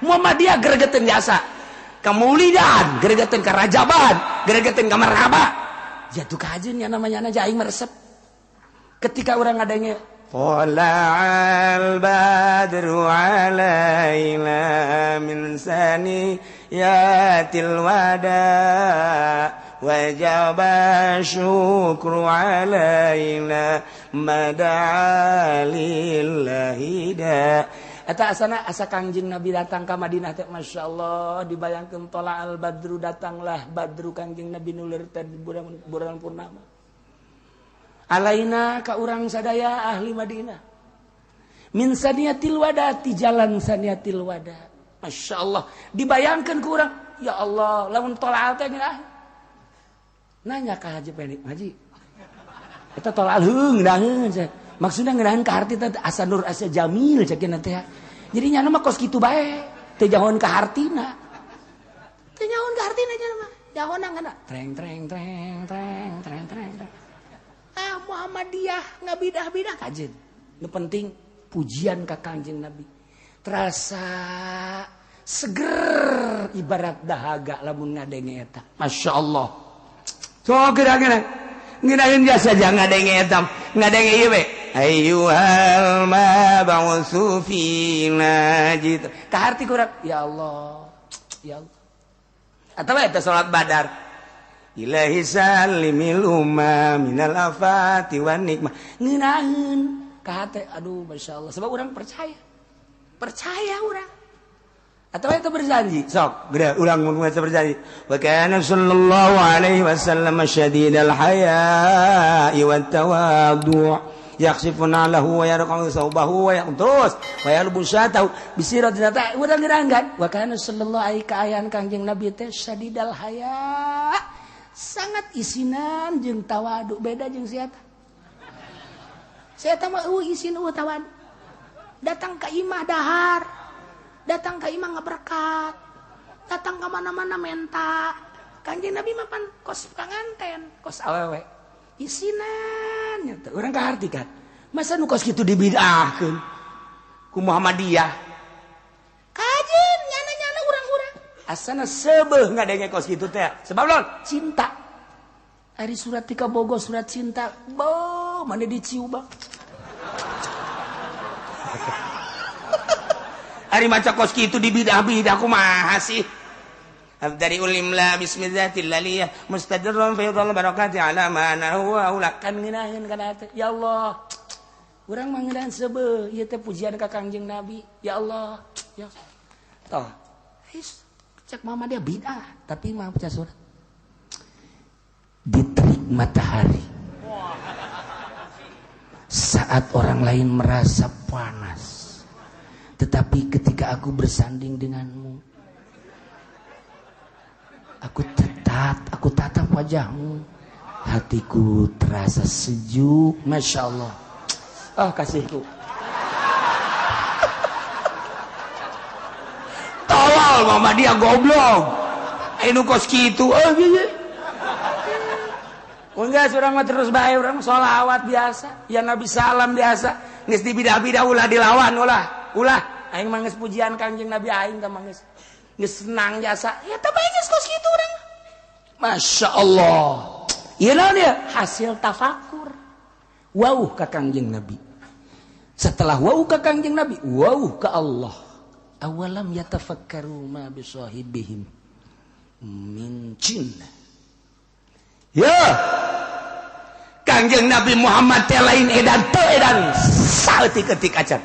Muhammadiyah gregetan jasa kemuliaan gregetan kerajaban gregetan ka marhaba jatuh kajian ya namanya aja aing meresep ketika orang adanya Tala'al badru alaina min saniyatil wada wajaba syukru alaina mada'alillahi da eta asana asa Kangjeng Nabi datang ke Madinah teh masyaallah dibayangkeun tala'al badru datanglah badru Kangjeng Nabi nulir teh bulan purnama alaina ka urang sadaya ahli Madinah min saniyatil wada ti jalan saniyatil wada masyaallah dibayangkeun ku urang ya Allah lamun tala'al teh nanya ka Haji Penik Haji eta tala'al heung ngeunaheun maksudna ngeunaheun ka harti teh asa nur asa jamil ceukna teh jadi nya mah kos kitu bae teu jahon ka hartina teu jahon ka hartina nya mah jahonna ngana treng treng treng treng treng treng Muhammadiyah ngabidah-bidah kajen nu penting pujian ka Kangjeng Nabi terasa seger ibarat dahaga lamun ngadenge eta masyaallah so kira-kira nginain jasa jangan ngadenge eta ngadenge ieu we ayyuhal mab'utsu fina gitu ka harti kurang ya Allah atawa eta salat badar Ilahi salimil umma minal afati wan nikmah ngeunaheun ka hate aduh masyaallah sebab urang percaya urang atawa eta berjanji sok geura urang mun berjanji wa kana sallallahu alaihi wasallam syadidal haya'i wat tawaddu' yakhsifuna lahu wa yarqa'u saubahu wa yaqtus wa yalbu syatahu bisiratin ta urang ngeuranggan wa kana sallallahu alaihi kaayan Kangjeng Nabi teh syadidal haya' sangat isinan jeung tawadu beda jeung siata mah isin tawadu datang ka imah dahar datang ka imah ngaberkat datang ka mana-mana menta Kangjeng Nabi mah pan kos panganten kos awewe isinan nya teh urang kaharti kan masa nu kos kitu dibidahkeun ku Muhammadiyah kajen nyana-nyana urang-urang asana sebeuh ngadenge kos kitu teh sebab naon cinta ari surat tika bogo surat cinta bo mane diciubang ari maca kos kitu dibidah-bidah kumaha sih dari ulimla bismillatil laliyah mustadirran fi dhall barakati ala ma huwa ulakan ngeunaheun kana teh ya Allah urang mah ngeunaheun sebeuh ieu teh pujian ka Kangjeng Nabi ya Allah ya toh cek mama dia bid'ah tapi mah baca surat di terik matahari saat orang lain merasa panas tetapi ketika aku bersanding denganmu aku tatap wajahmu hatiku terasa sejuk Masya Allah kasihku tolol mama dia goblok anu kos kitu enggak surang mah terus bae urang sholawat biasa ya Nabi salam biasa geus dibidah-bidah ulah dilawan ulah aing mah geus pujian Kangjeng Nabi aing teh mah geus senang jasa ya teh bae geus kos kitu urang Masya Allah ieu naon ya hasil tafakur wauh ka Kangjeng Nabi setelah wauh ka Kangjeng Nabi wauh ka Allah awalam yatafakkaru ma bisahibihim min jinn ya Kangjeng Nabi Muhammad teh lain edan teu edan saeutik-eutik acan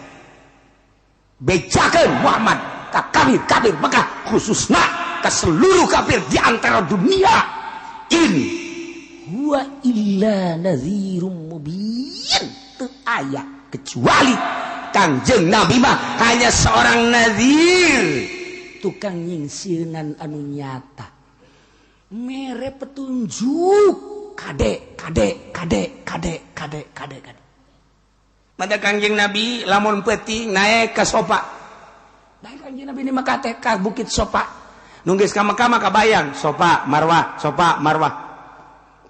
bejakeun Muhammad ka kafir Mekah khususna ka seluruh kafir di antara dunia ini huwa illa nadhirum mubin teu aya kecuali Kangjeng Nabi mah hanya seorang nadhir tukang nyingsieun anu nyata mere petunjuk kade mada Kangjeng Nabi lamun peuting naik ka sopa naik Kangjeng Nabi di Mekah teh ka bukit sopa nunggeus ka Mekah mah kabayang sopa marwah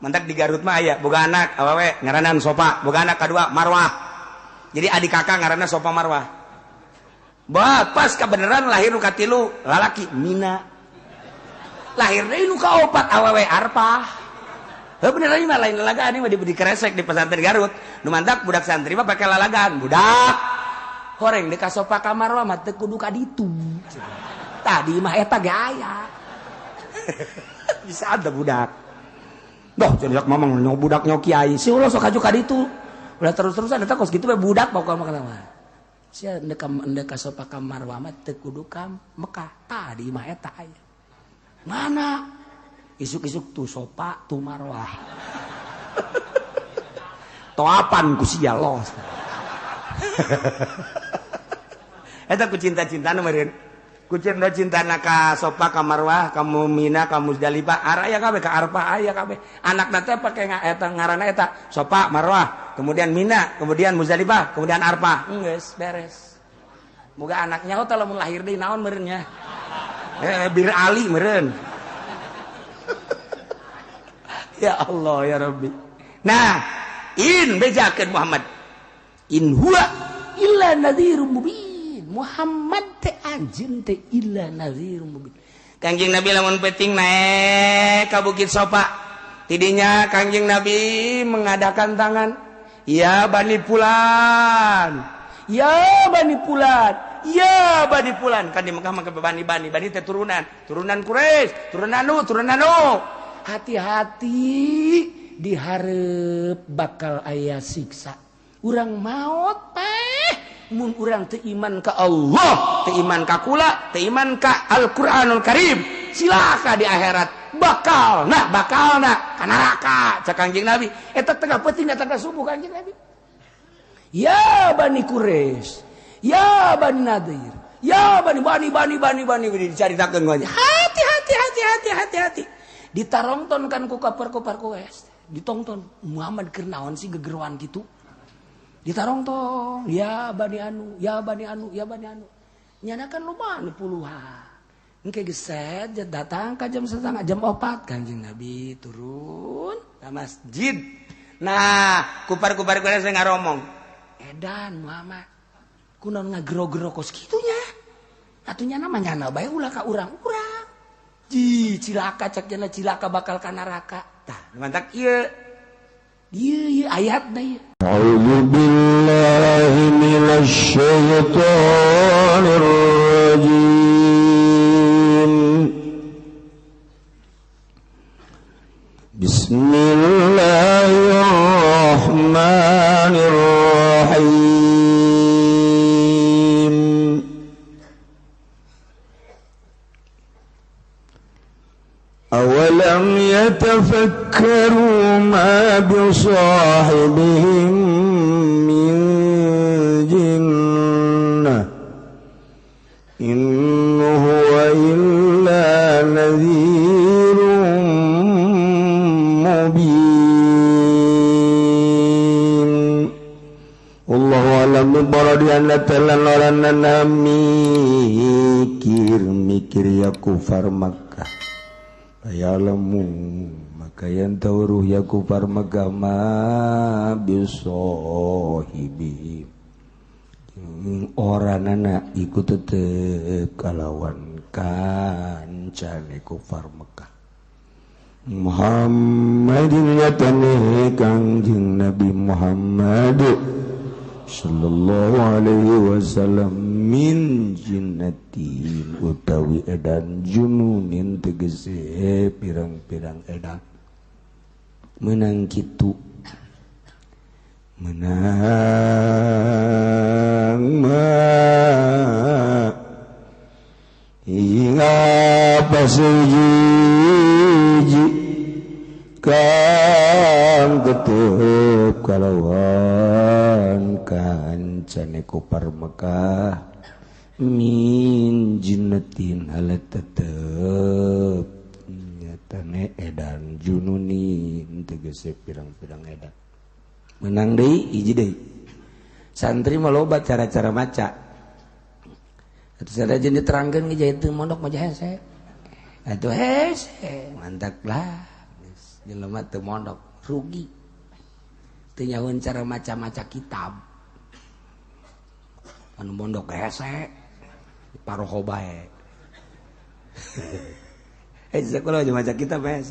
mantak di Garut mah aya boga anak awewe ngaranan sopa boga anak kadua marwah jadi adik kakak ngaranna sopa marwah pas kebenaran lahir nu katilu lalaki Mina. Lahir deui nu kaopat awewe Arpah. Heuh beneran mah lain lalagaan ieu mah di Kresek di pesantren Garut. Nu mantak budak santri mah pake lalagaan. Budak horeng di kasopa kamar mah teu kudu ka ditu. Tadi mah eta ge aya. Bisa ada budak. Doh jadi mamang budak nyok kiai. Si ulah sok aju ka ditu. Ulah terus-terusan eta kos kitu we budak pokokna mah. Sia endek kasopa kamar mah teu kudu ka Mekah. Tadi mah eta aya. Mana? Isuk-isuk tuh sopa tuh marwah. Toapan ku sia los. Eta ku cinta-cintana meureun. Ku cinta-cintana ka sopa ka marwah, ka Mina, ka Musdalifah, araya kabeh ka Arfah aya kabeh. Anakna teh pake eta ngaranna eta sopa marwah, kemudian Mina, kemudian Musdalifah, kemudian Arfah. Geus beres. Moga anaknya teh lamun lahir deui naon meureun nya. Bir Ali meureun. Ya Allah ya Rabbi. Nah, bejakeun Muhammad. In huwa illa nadhirun mubin. Muhammad teh anjeun teh illa nadhirun mubin. Kangjeng Nabi lamun peting naik ka Bukit Sofa. Tidinya Kangjeng Nabi mengadakan tangan. Ya Bani Fulan. Ya Bani Fulan. Ya Bani Fulan. Kan di Mekah mah bani teh turunan Quraisy, turunan nu. Hati-hati di hareup bakal aya siksa. Urang maot teh mun urang teu iman ka Allah, teu iman ka kula, teu iman ka Al-Qur'anul Karim, silaka di akhirat bakalna ka neraka. Cak Kangjeng Nabi eta tengah peuting datang ka subuh Kangjeng Nabi. Ya Bani Quraisy, ya Bani Nadir, ya Bani dicaritakeun aja. Hati. Ditarongtonkan ku kapar-kapar Quraisy. Ditongton Muhammad keur naon sih gegeruan gitu. Ditarongton, ya Bani Anu. Nyanakan lumayan puluhan. Engke geus datang ka jam 3:30 jam 4 Kanjeng Nabi turun ka masjid. Nah, kupar-kupar Quraisy ngaromong. Edan Muhammad. Kunaon ngagero-gero kos kitunya. Atunya namanya bae ulah ka urang-urang. Cilaka cak jana cilaka bakal ka neraka. Tah, mantak ieu. Ieu ayat da ieu. A'udzu billahi minasy syaithanir rajim. Bismillahirrahmanirrahim. أولم يتفكروا ما بصاحبهم من جنة إن هو إلا نذير مبين والله أعلم بمرادih telan orang mikir ya kufar Makkah. Ayalamu maka yang tahu ruh ya kufar magama bisohibi orang anak ikut tetep kalawan kancane kufar Mekah. Muhammadin nyatane Kangjeng Nabi Muhammad sallallahu alaihi wasallam min jinnatin utawi edan jununin tegese pirang-pirang edan menang kitu menang ma inga pasujiji kang tetep kalawan kancane kufar Mekah min jinnatin halat tetep nyatane edan jununin tegese pirang-pirang edan menang deui hiji deui santri mah loba cara-cara maca atuh sadajen diterangkeun ge jahit teu mondok mah hese atuh hese mantap lah jelema teu mondok rugi teu nyahoeun cara maca-maca kitab anu mondok hese paroho bae. Sekolah aja maca kita bae.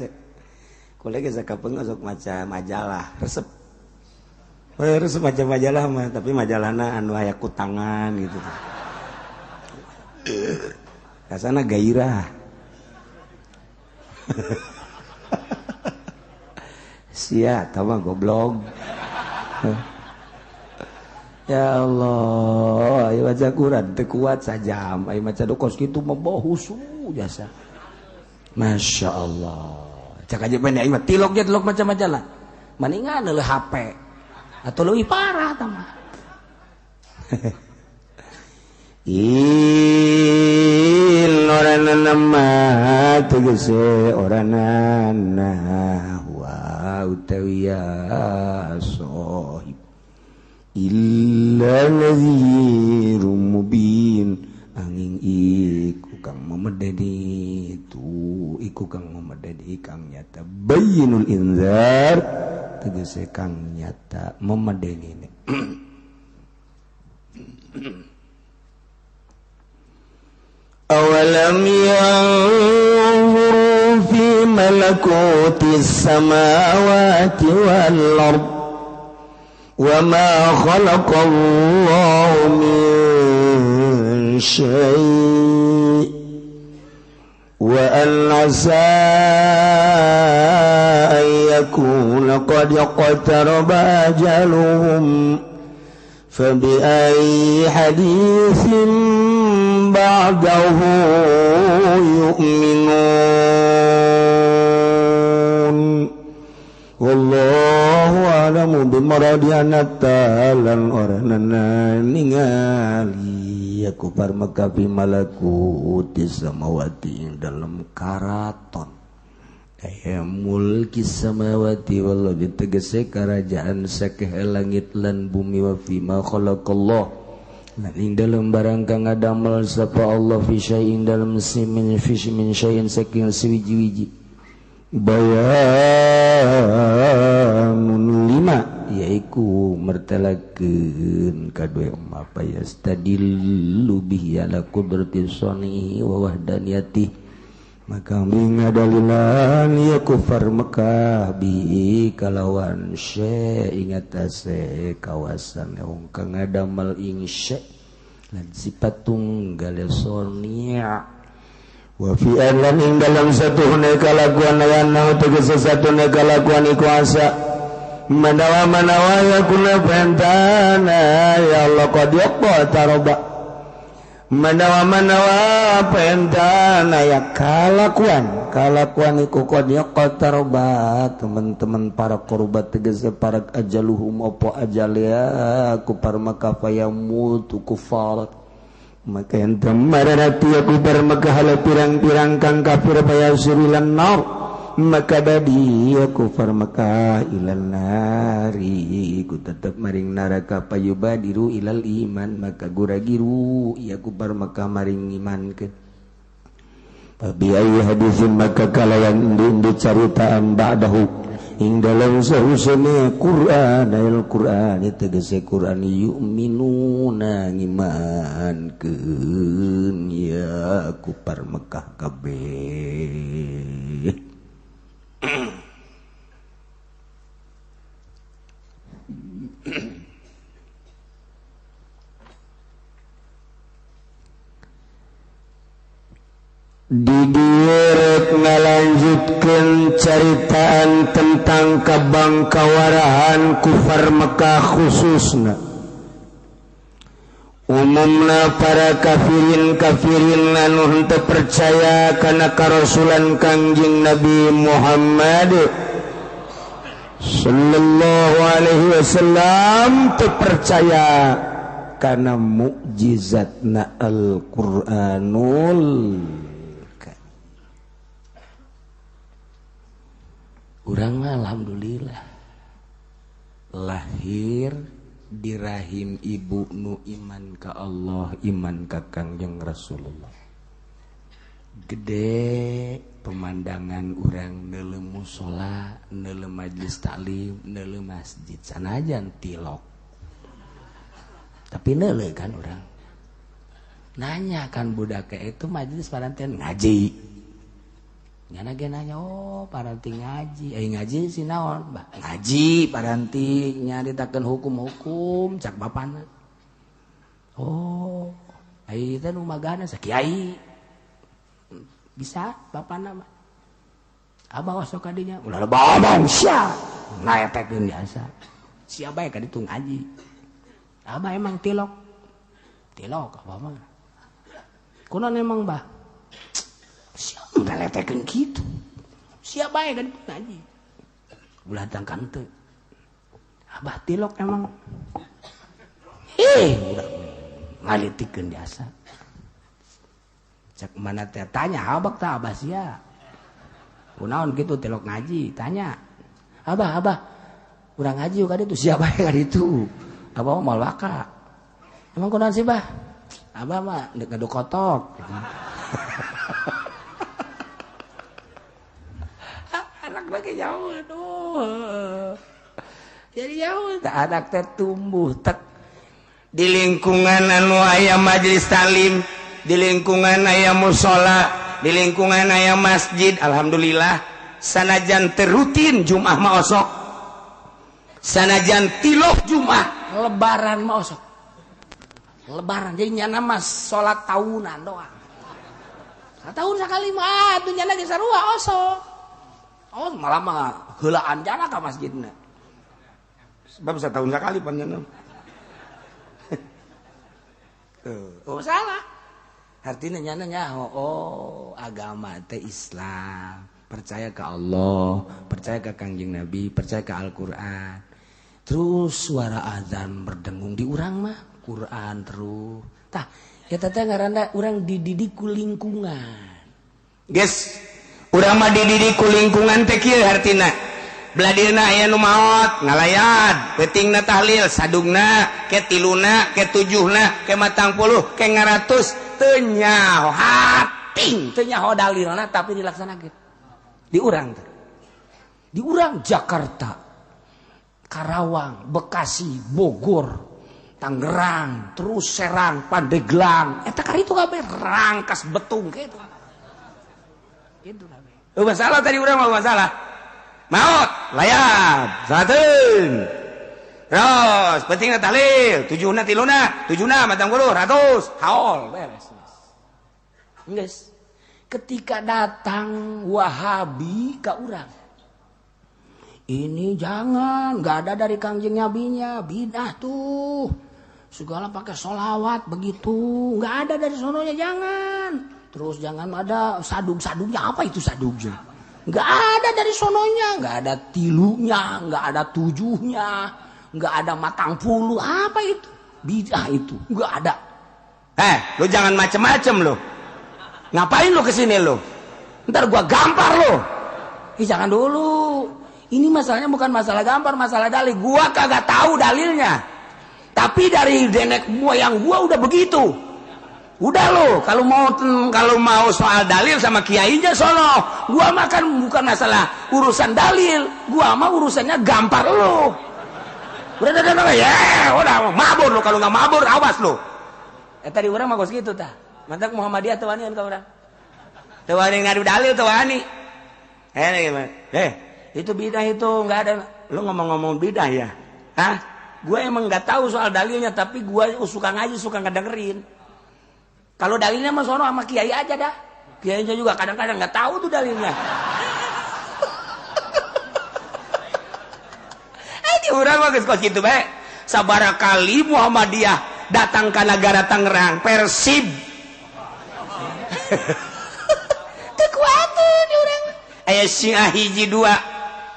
Kolege sakapeung sok maca majalah, resep. Resep maca majalah mah, tapi majalahna anu aya kutangan gitu. Rasana gairah. Sia, tahu mah goblok. Ya Allah, ayo baca Quran teu kuat sajam, ayo maca dokos kitu mah bawa husu jasa. Masya Allah. Cak aja pendek aing mah tilok maca majalah. Mendingan leuh HP atau leuwih parah tah mah. Orangna mah tegese orangna wa utawi ya sohib illa nadhirum mubin angin iku kang memedeni tu iku kang memedeni kang nyata bayyinul inzar tegese kang nyata memedeni awalam yanzuru fi malakutis samawati wal ard wa ma khalaqallahu min syai' wa an asa an yakuna qad iqtaraba ajaluhum fabi ayyi haditsin ba'dahu yu'minun wallahu a'lamu bimaradianata lan orangna ningali aku parmakapi malakuti samawati dalam karaton mulki samawati wallahi tegese kerajaan sakeh langit lan bumi wa fima khalaqallah ing dalam barang kang ngadamel sapa Allah fi syai'in dalam min syai'in saking sewiji-wiji bayanun lima yaiku mertelakeun kadue apa ya stadillu bihi ala qudrati sani wa wahdaniyati maka mingadalilan ya kufar Mekah bi kalawan syai ingatase kawasan wong kang ngadamel ing syai lan sifat tunggal sonia wa fi alan ing dalam satuhune kalakuan wana tegese satune kalakuan iku asa manawa yakuna pentana ya Allah qad yaqtaroba manawa pentana ya kalakuan iku qad yaqtaroba teman-teman para korban tegese para ajaluhum apa ajal ya ku parmaka fayamutu kufar maka yang temarati aku parmaka hala pirang-pirang kang kafir bayasurilan nar maka dadi aku parmaka ilan nari ku tetap maring neraka payubadiru ilal iman maka guragiru aku parmaka maring iman ke Pabi ayi hadisin maka kalayan indi caritaan ba'dahu ing dalam sahusana Quran Al-Quran tegese Quran yu'minuna ngimankeun ya kupar Mekah kabeh didiret ngalanjutkeun caritaan tentang kabangkawarahan kufar Mekah khususna umumna para kafirin anu henteu percaya kana karasulan Kangjeng Nabi Muhammad sallallahu alaihi wasallam teu percaya kana mukjizatna Al-Qur'anul urang mah alhamdulillah lahir di rahim ibu nu iman ka Allah iman ka Kangjeng Rasulullah gede pemandangan urang neuleuh mushola neuleuh majlis taklim neuleuh masjid sanajan tilok tapi neuleuh kan urang Nanya kan budak itu majelis parantian ngaji. Nyana ge nanya, oh paranti ngaji. Ngaji si naon? Ngaji paranti nyaritakeun hukum-hukum cak bapana. Oh, ai teh nu magana sakiai. Bisa bapana mah. Abah osok kadinya, ulah babang sia. Ngaetekeun biasa. Sia bae ka ditu ngaji. Abah emang tilok. Tilok abah mah. Kunaon emang bah? Siapa ngaletekeun kitu? Sia bae ka ditu ngaji. Ulah tangkan teu. Abah tilok emang. Udah ngalitikeun biasa. Cek mana teh tanya abah tah abah sia. Kunaon kitu tilok ngaji? Tanya. Abah, urang ngaji ka ditu sia bae ka ditu. Abah mah malwaka. Emang kunaon sih, Bah? Abah mah ngadu kotok. Anak bagi jauh aduh. Jadi jauh teh anak teh tumbuh tek di lingkungan anu aya majelis talim, di lingkungan aya mushola, di lingkungan aya masjid. Alhamdulillah sanajan terutin Jumat mah osok. Sanajan tilok Jumat, lebaran mah osok. Lebaran jadi nyana mah salat tahunan doang. Tahun sekali mah atuh nyana ge sarua osok. Oh malah mah heulaan jana ka masjidna. Sebab setahun sekali pan nyana. Oh salah. Artinya nyana nyaho oh agama teh Islam, percaya ke Allah, percaya ke Kangjeng Nabi, percaya ke Al-Qur'an. Terus suara azan berdengung di urang mah Quran terus. Tah, eta teh ngaranna urang dididik ku lingkungan. Guys, urang mah dididik ku lingkungan teh kieu artina. Bladina aya nu maot, ngalayad, peutingna tahlil, sadugna, ke tiluna, ke tujuhna, ke 40, ke 100, teu nyaho hating, teu nyaho dalilna tapi dilaksanakeun. Di urang teh. Di urang Jakarta, Karawang, Bekasi, Bogor, Tangerang, terus Serang, Pandeglang, eta karitu kabeh rangkas betung kitu. Kitu kabeh. Masalah tadi urang mah masalah. Maot, layar, sateun. Terus pentingna tahlil, tujuhna tiluna, tujuna 40, 100, haul beres. Geus. Ketika datang Wahabi ka urang. Ini jangan, enggak ada dari Kangjeng Nabinya, bidah tuh. Segala pakai sholawat begitu, enggak ada dari sononya jangan. Terus jangan ada sadug-sadugnya, apa itu sadugnya? Enggak ada dari sononya, enggak ada tilunya, enggak ada tujuhnya, enggak ada matang puluh, apa itu? Bidah itu, enggak ada. Lu jangan macem-macem lu. Ngapain lu kesini lu? Ntar gua gampar lu. Jangan dulu. Ini masalahnya bukan masalah gampar, masalah dalil. Gua kagak tahu dalilnya. Tapi dari nenek moyang gua udah begitu. Udah lo, kalau mau soal dalil sama kiainya sono. Gua mah kan bukan masalah urusan dalil, gua mah urusannya gampar lo. Udah ya, udah mabur lo, kalau nggak mabur awas lo. Tadi orang mah gitu tah. Mantak Muhammadiyah tuh wani ka urang. Tuh wani ngadu dalil tuh wani. Itu bidah itu nggak ada. Lo ngomong-ngomong bidah ya? Hah? Gue emang nggak tahu soal dalilnya, tapi gue suka ngaji, suka ngedengerin. Kalau dalilnya mah sono sama kiai aja dah. Kiainya juga kadang-kadang nggak tahu tuh dalilnya. Ini urang mah geus gitu bae. Sabarakali Muhammadiyah datang ke negara Tangerang, Persib. Teu kuateun di urang. Aya Syiah hiji dua.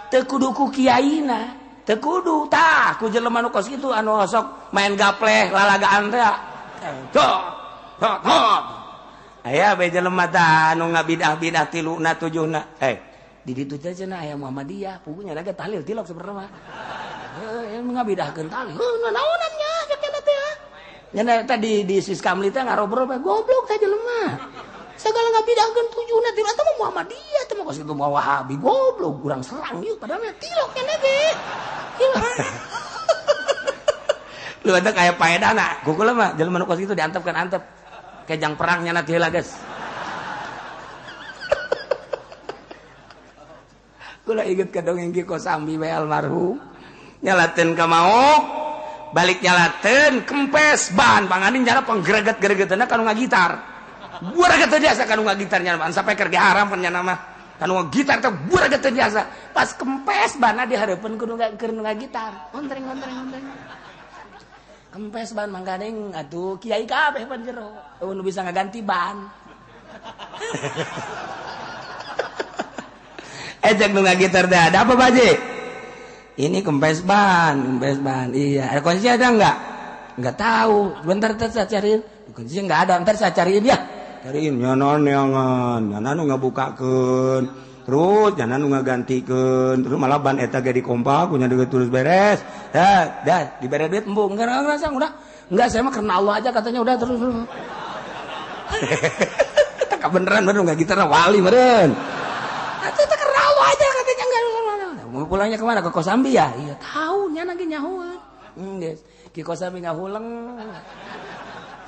Teu kudu ku kiaina. Teu kudu tah ku jelema nu kos kitu anu osok main gapleh lalagaan teh. Aya bae jelema tah anu ngabidah-bidah tiluna tujuna. Di ditu teh cenah aya Muhammadiyah, pugunya lagi tahlil tilok sebenarnya mah. Ngabidahkeun tahlil. Naonan nya cenah teh. Nya tadi di Siskamli teh ngarobrol bae goblok teh jelema. Segala ngabidahkeun tujuna tilok teh Muhammadiyah teh mah kos kitu mah Wahabi goblok, urang serang ieu padahal tilok nya ge. Lu ada kayak paedana, gugula mah jelema nu kos kitu diantepkeun antep. kejang perangnya nanti lah guys. Kula inget ka dongeng Ki Kosambi bae almarhum nyalateun ka maok balik nyalateun kempes ban panganin cara panggereget-geregetna kanu ngagitar buaraget teh biasa kanu ngagitar nya sampai keur haram nya nama kanu ngagitar teh buaraget teh biasa pas kempes banna dihareupeun kudu ngagitar ontreng kempes ban manggadeng atuh kiai kabeh pan jero nu bisa ngaganti ban. Ejek nu ngagitar teh ada apa Pak Haji? Ini kempes ban. Iya, ada kunci ada enggak? Enggak tahu. Bentar saya cariin. Kunci enggak ada, bentar saya cariin ya. Cariin nyanon neangan, nyana nu ngabukakeun. Terus nyana nu ngagantikeun. Terus malah ban eta ge dikompak, nya deui terus beres. Dah, dibere duit embung. Enggak ngerasa udah. Enggak, saya mah karena Allah aja katanya udah terus. Tak beneran enggak gitar wali meureun. Eta karena Allah aja katanya enggak. Mau pulangnya kemana? Ke Kosambi ya? Iya tahu nya lagi nyahuan. Geus. Ki Kosambi ngahuleng.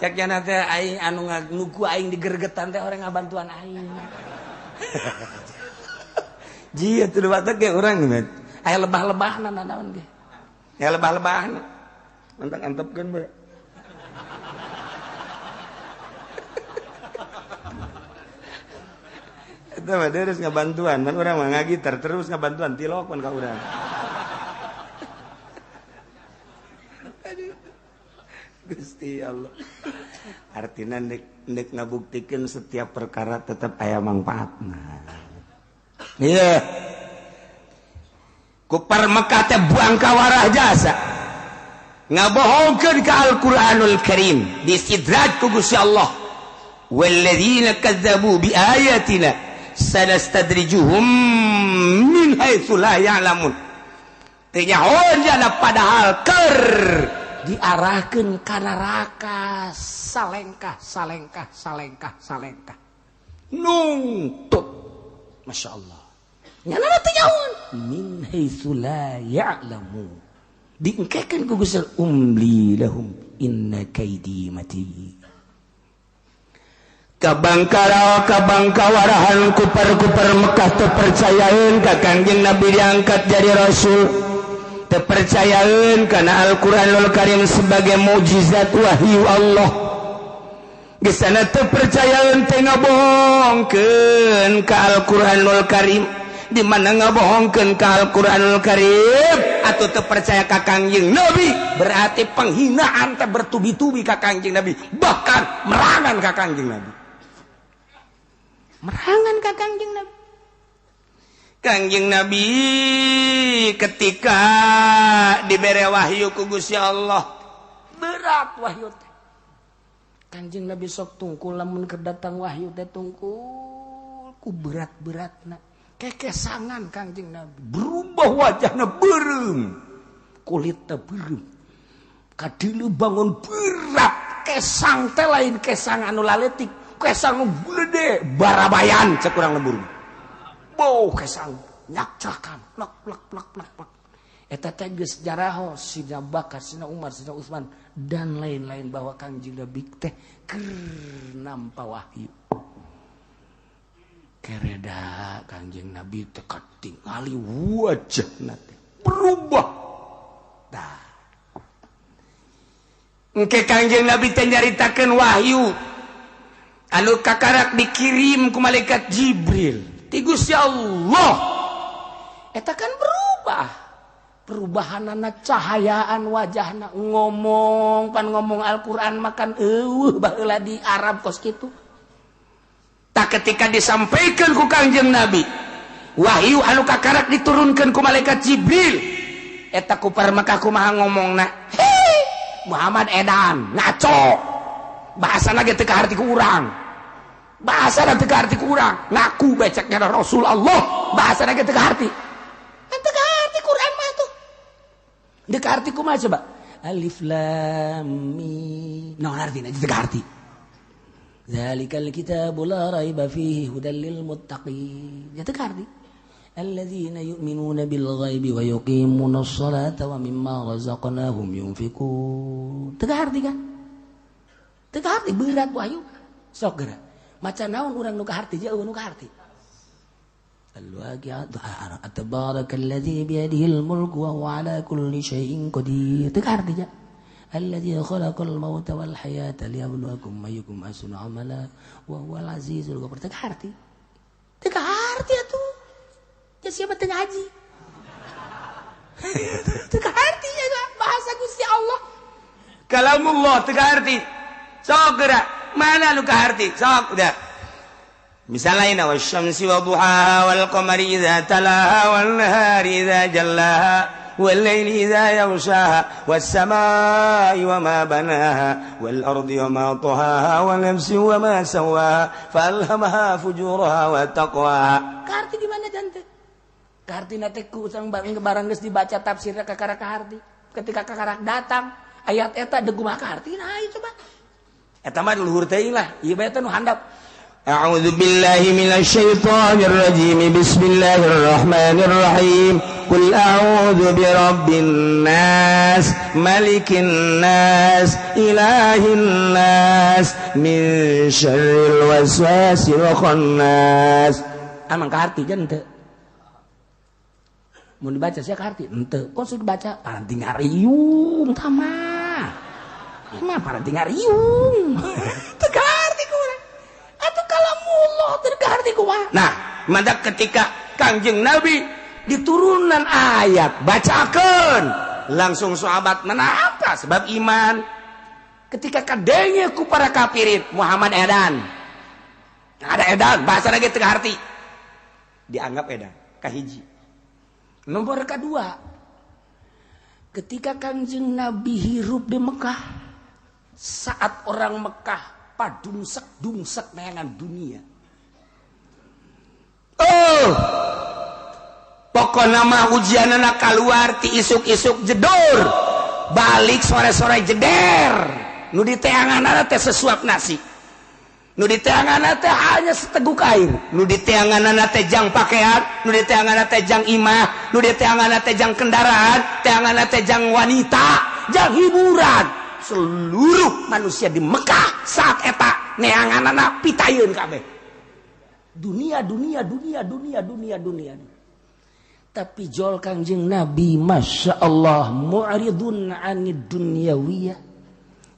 Cek nya teh aing anu nganuku aing digergetan teh orang ngabantuan aing. Jieu teu batek ge urang mah. Aya lebah-lebahna naon ge. Ya lebah-lebahna. Mentang antepkeun bae. Itu mah terus ngabantuan, man urang mah ngagitar terus ngabantuan tilokon ka urang. Gusti Allah. Artina nek ngabuktikeun setiap perkara tetap aya manfaatna. Iya. Ku Mekah teh buang kawarah jasa. Ngabohongkeun ka Al-Qur'anul Karim, disidraj ku Gusti Allah. Walladzina kadzdzabu bi ayatina sanastadrijuhum min haitsu la ya'lamun. Teu nyahoan jana padahal keur diarahkeun ka neraka salengkah. Nungtut. Masyaallah. Nyana teu nyahoan min haitsu la ya'lamun. Diengkekeun ku Gusti umli lahum inna kaidi matin. Kabangkawarahan kupar-kupar Mekah terpercayain ka Kangjeng Nabi diangkat jadi Rasul, terpercayain karena Al-Quranul Karim sebagai mukjizat wahyu Allah. Gesana terpercayain teh ngabohongkeun ka Al-Quranul Karim, di mana ngabohongkeun ka Al-Quranul Karim atau terpercaya ka Kangjeng Nabi berarti penghinaan teh bertubi-tubi ka Kangjeng Nabi, bahkan merangan ka Kangjeng Nabi. Merangan ka Kangjeng Nabi. Kangjeng Nabi ketika dibere wahyu ku Gusti Allah berat wahyu teh. Kangjeng Nabi sok tungkul lamun keur datang wahyu teh tungkul ku berat-beratna. Kekesangan Kangjeng Nabi. Berubah wajahna beureum. Kulit teh beureum. Kadieu bangun berat. Kesang teh lain kesang anu laletik. Kesang gede barabayan cek urang lembur. Boh kesang nyakcakan plak. Eta teh geus sejarah Sina Bakar, Sina Umar, Sina Utsman dan lain-lain bahwa Kangjeng Nabi teh keur nampa wahyu. Kereda Kangjeng Nabi teh katingali wajahna teh berubah. Tah. Engke Kangjeng Nabi teh nyaritakeun wahyu anu kakarak dikirim ku malaikat Jibril ti Gusti Allah. Eta kan berubah. Perubahanana cahayaan wajahna ngomong Al-Qur'an makan baheula di Arab kos kitu. Tak ketika disampaikan ku Kangjeng Nabi wahyu anu kakarak diturunkeun ku malaikat Jibril eta ku Mekah kumaha ngomongna. Hei Muhammad edan ngaco. Bahasana ge teu kaharti ku urang. Bahasana teu kaharti ku urang. Ngaku beceknya Rasul Allah. Bahasana ge teu kaharti. Teu kaharti Quran mah tuh. Teu kaharti kumaha coba? Alif lam mim. Naon artina teu kaharti. Zalikal kitabu la raiba fihi hudal lil muttaqin. Ya teu kaharti. Alladzina yu'minuna bil ghaibi wa yuqimunas salata wa mimma razaqnahum yunfiqun. Teu kaharti kan? Teu kaharti berat wahyu. sok geura maca naon urang nu kaharti jeung nu kaharti al-waqi'ah tabarakal-ladzi biyadihil mulku wa huwa 'ala kulli syai'in qadir teu kaharti nya alladzi khalaqal mauta wal hayata liyabluwakum ayyukum ahsanu amala wa huwal azizul ghafur teu kaharti atuh ya siapa teu ngaji teu kaharti ya bahasa Gusti Allah kalamullah teu kaharti sok geura mana nu kaharti sok udah misalnya wasyamsi waduhaha wal qamari idza talaha wan nahari idza jallaha wal laili idza yaghshaha was samaa'i wama banaha wal ardi wama tahaha wan nafsi wama sawaha falhamaha fujuraha wa taqwaha kaharti di mana jante kahartina teh ku urang barang geus dibaca tafsirna kakara kaharti ketika kakara datang ayat eta deung kumaha kahartina ayo coba eta mah luhur teuing lah ieu bae teh nu handap a'udzu billahi minasy syaithanir rajim bismillahirrahmanir rahim qul a'udzu birabbin nas malikin nas ilahin nas min syarril waswasil khannas amang kaharti jan teu mun dibaca sia kaharti henteu kok sudah dibaca paranti ngariung tamah mah paranti ngariung teu kaharti kumaha atuh kalamullah teu kaharti kumaha nah mantap ketika Kangjeng Nabi diturunan ayat bacakeun langsung sahabat menapa sebab iman ketika kadenge ku para kafirin Muhammad edan ada edan bahasa lagi teu kaharti dianggap edan kahiji nomor kedua ketika Kangjeng Nabi hirup di Mekah saat orang Mekah padungsek neangan dunia pokoknya mah ujianana kaluar ti isuk-isuk jedor balik sore-sore jeder nu di teanganana teh sesuap nasi nu di teanganana teh hanya seteguk air nu di teanganana teh jang pakaian nu di teanganana teh jang imah nu di teanganana teh jang kendaraan teanganana teh jang wanita jang hiburan seluruh manusia di Mekah saat eta neanganana pitayeun kabeh dunia tapi jol Kangjeng Nabi Masya Allah mu'ridun 'anid dunyawiyah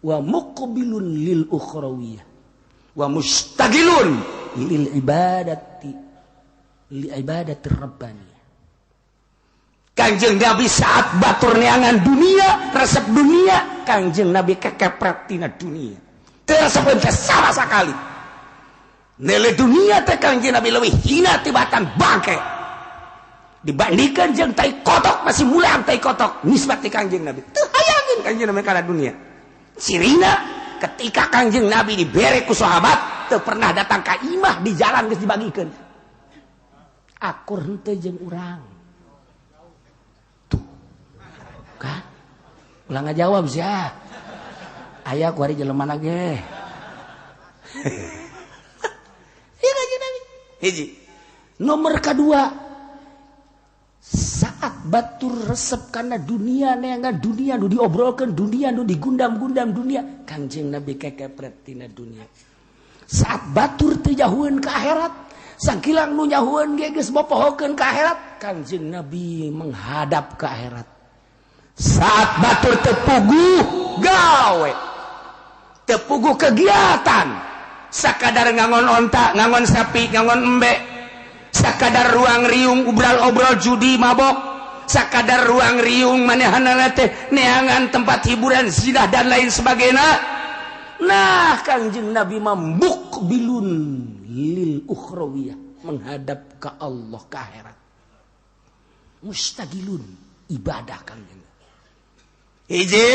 wa muqbilun lil ukhrawiyah wa mustagilun lil ibadati rabbaniyah Kangjeng Nabi saat batur neangan dunia resep dunia Kangjeng Nabi kekepret tina dunia teu resep teh sama sakali nilai dunia teh Kangjeng Nabi leuwih hina tibatan bangke dibandingkan jeung tai kotok masih mulang tai kotok nisbat ti Kangjeng Nabi teu hayangin Kangjeng Nabi kana dunia sirina ketika Kangjeng Nabi dibere ku sahabat teu pernah datang ka imah di jalan geus dibagikeun akur henteu jeung urang tuh kan ulang ngajawab sia aya ku ari jelema ge hiji nomor kedua saat batur resep karena dunia neangan dunia nu diobrolkeun dunia nu digundam-gundam dunia Kangjeng Nabi kekepret tina dunia saat batur teu nyahueun ka akhirat sakilang nu nyahueun ge geus bopohokeun ka akhirat Kangjeng Nabi menghadap ke akhirat saat batur teu puguh gawe teu puguh kegiatan sakadar ngangon onta, ngangon sapi, ngangon embe, sakadar ruang riung obrol judi mabok, sakadar ruang riung manehana teh neangan tempat hiburan zina dan lain sebagainya. Nah, Kangjeng Nabi mambuk bilun lil ukhrawiyah menghadap ke Allah ke akhirat. Mustagilun ibadah Kangjeng. Hiji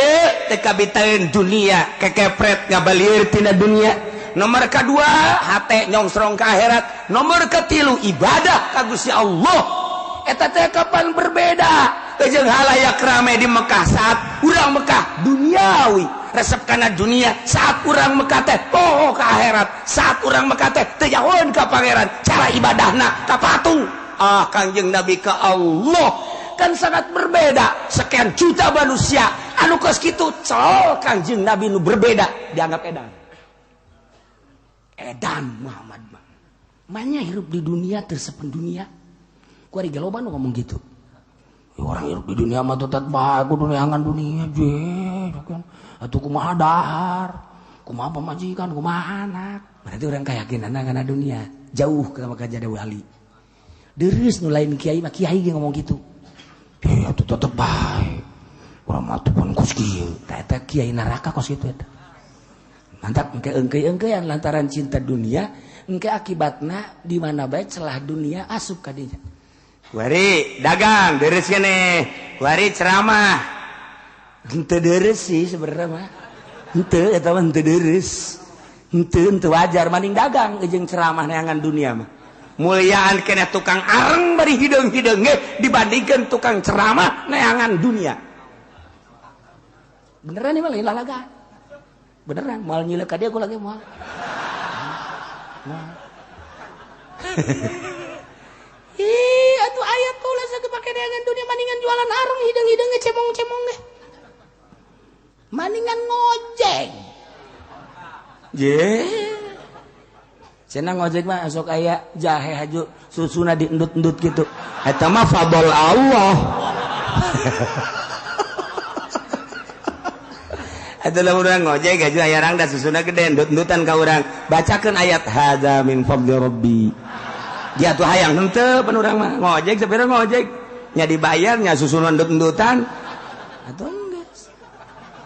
teu kabitaeun dunia kekepret ngabalieur tina dunia. Nomor kedua hate nyongsrong ke akhirat. Nomor ketilu ibadah ka Gusti Allah. Eta teh kapan berbeda jeung halayak rame di Mekah saat urang Mekah duniawi resep kana dunia saat urang Mekah teh poho ka akhirat saat urang Mekah teh teu nyahoeun ka pangeran cara ibadahna ka patung Kangjeng Nabi ka Allah kan sangat berbeda sekian juta manusia anu geus kitu col Kangjeng Nabi nu berbeda dianggap edan edan Muhammad mah. Manya hirup di dunia tersepen dunia. Ku ari galoba nu ngomong gitu. Orang hirup di dunia mah tetep bae kudu neangan dunia je kan. Atuh kumaha dahar, kumaha pamajikan, kumaha anak. Berarti orang kayakinanna kana dunia jauh ka jadi wali. Deres nu lain kiai mah kiai ge ngomong gitu. Atuh tetep bae. Urang mah atuh pun kos kieu. Eta kiai neraka kos kitu eta. Mantap engke engkeuyan lantaran cinta dunia, engke akibatna di mana bae celah dunia asup ka dinya. Wari dagang deres keneh. Wari ceramah. Henteu deres sih sebenarnya mah. Henteu eta mah henteu deres. Henteu wajar maning dagang jeung ceramah neangan dunia mah. Muliaan keneh tukang areng bari hideung-hideung ge dibandingkeun tukang ceramah neangan dunia. Beneran nih mah lain lalaga. Beneran moal nyileuk ka dia ku lagi moal. Atuh ayat pula sakit pakai dagangan dunia maningan jualan arung hidung-hidung cemong-cemong deh. Maningan ngojek. Cenah ngojek mah esok aya jahe haju susuna diendut-endut gitu. Eta mah fadl Allah. Eta lamun urang ngojek haju aya rangda susuna gede endut-endutan ka urang. Bacakeun ayat hadza min fadli rabbi. Dia tuh hayang henteu pan urang mah ngojek sepeda ngojek nya dibayar nya susunan endut-endutan atuh geus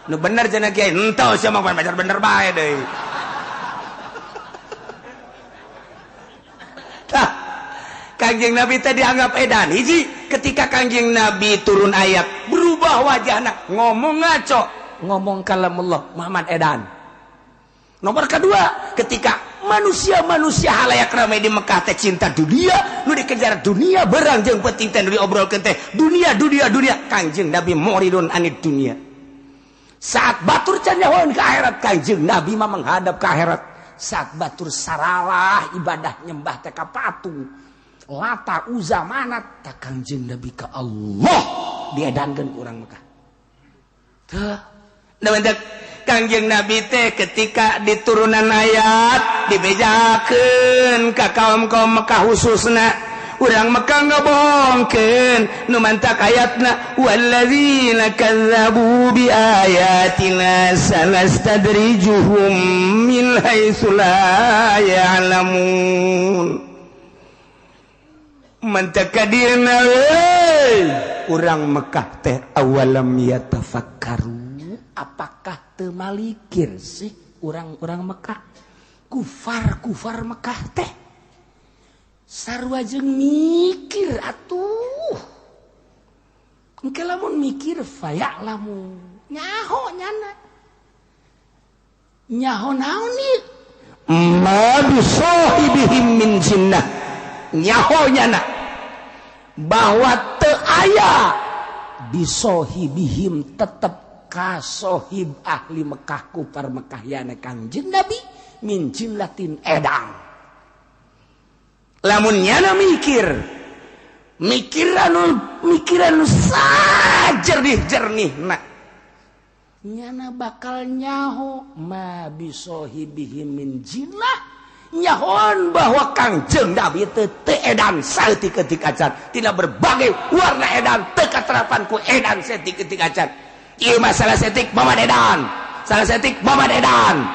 nu bener cenah kiai henteu sia mah pacar bener bae deui. Tah Kangjeng Nabi teh dianggap edan hiji ketika Kangjeng Nabi turun ayat berubah wajahna ngomong ngaco ngomong kalamullah Muhammad edan. Nomor kedua ketika manusia-manusia halayak ramai di Mekah teh cinta dunia nu dikejar dunia berang jeung penting teh nu diobrolkeun teh dunia Kangjeng Nabi muridun anid dunia. Saat batur can nyahoan ke akhirat Kangjeng Nabi mah menghadap ke akhirat. Saat batur saralah ibadah nyembah teh ka patung Lata Uzza Manat teh Kangjeng Nabi ka Allah diedankeun ku urang Mekah. Teu da Kangjeng Nabi teh ketika diturunan ayat dibejakeun ka kaum-kaum Mekah khususna urang Mekah ngabohongkeun nu mantak ayatna walladzina kazzabu bi ayatina sanastadrijuhum min haitsu la ya'lamun. Mantak kadirna urang Mekah teh awalam yatafakkaru apakah teu malikir sih orang-orang Mekah kufar Mekah teh sarua jeung mikir atuh engke lamun mikir faya'lamu nyaho nyana nyaho naon ieu ma bisahibihim min jinnah nyaho nyana bahwa teu aya bisahibihim tetep kasohib ahli Mekah kufar Mekah yana Kangjeng Nabi min jinnatin edang. Lamun nyana mikiran sajernih nyana bakal nyaho ma bisohibihim min jinnah nyahoan bahwa Kangjeng Nabi teu edan saeutik-eutik acan tina berbagai warna edan teu katerapan ku edan saeutik-eutik acan. Ieu masalah setik Muhammad edan. Salah setik Muhammad edan.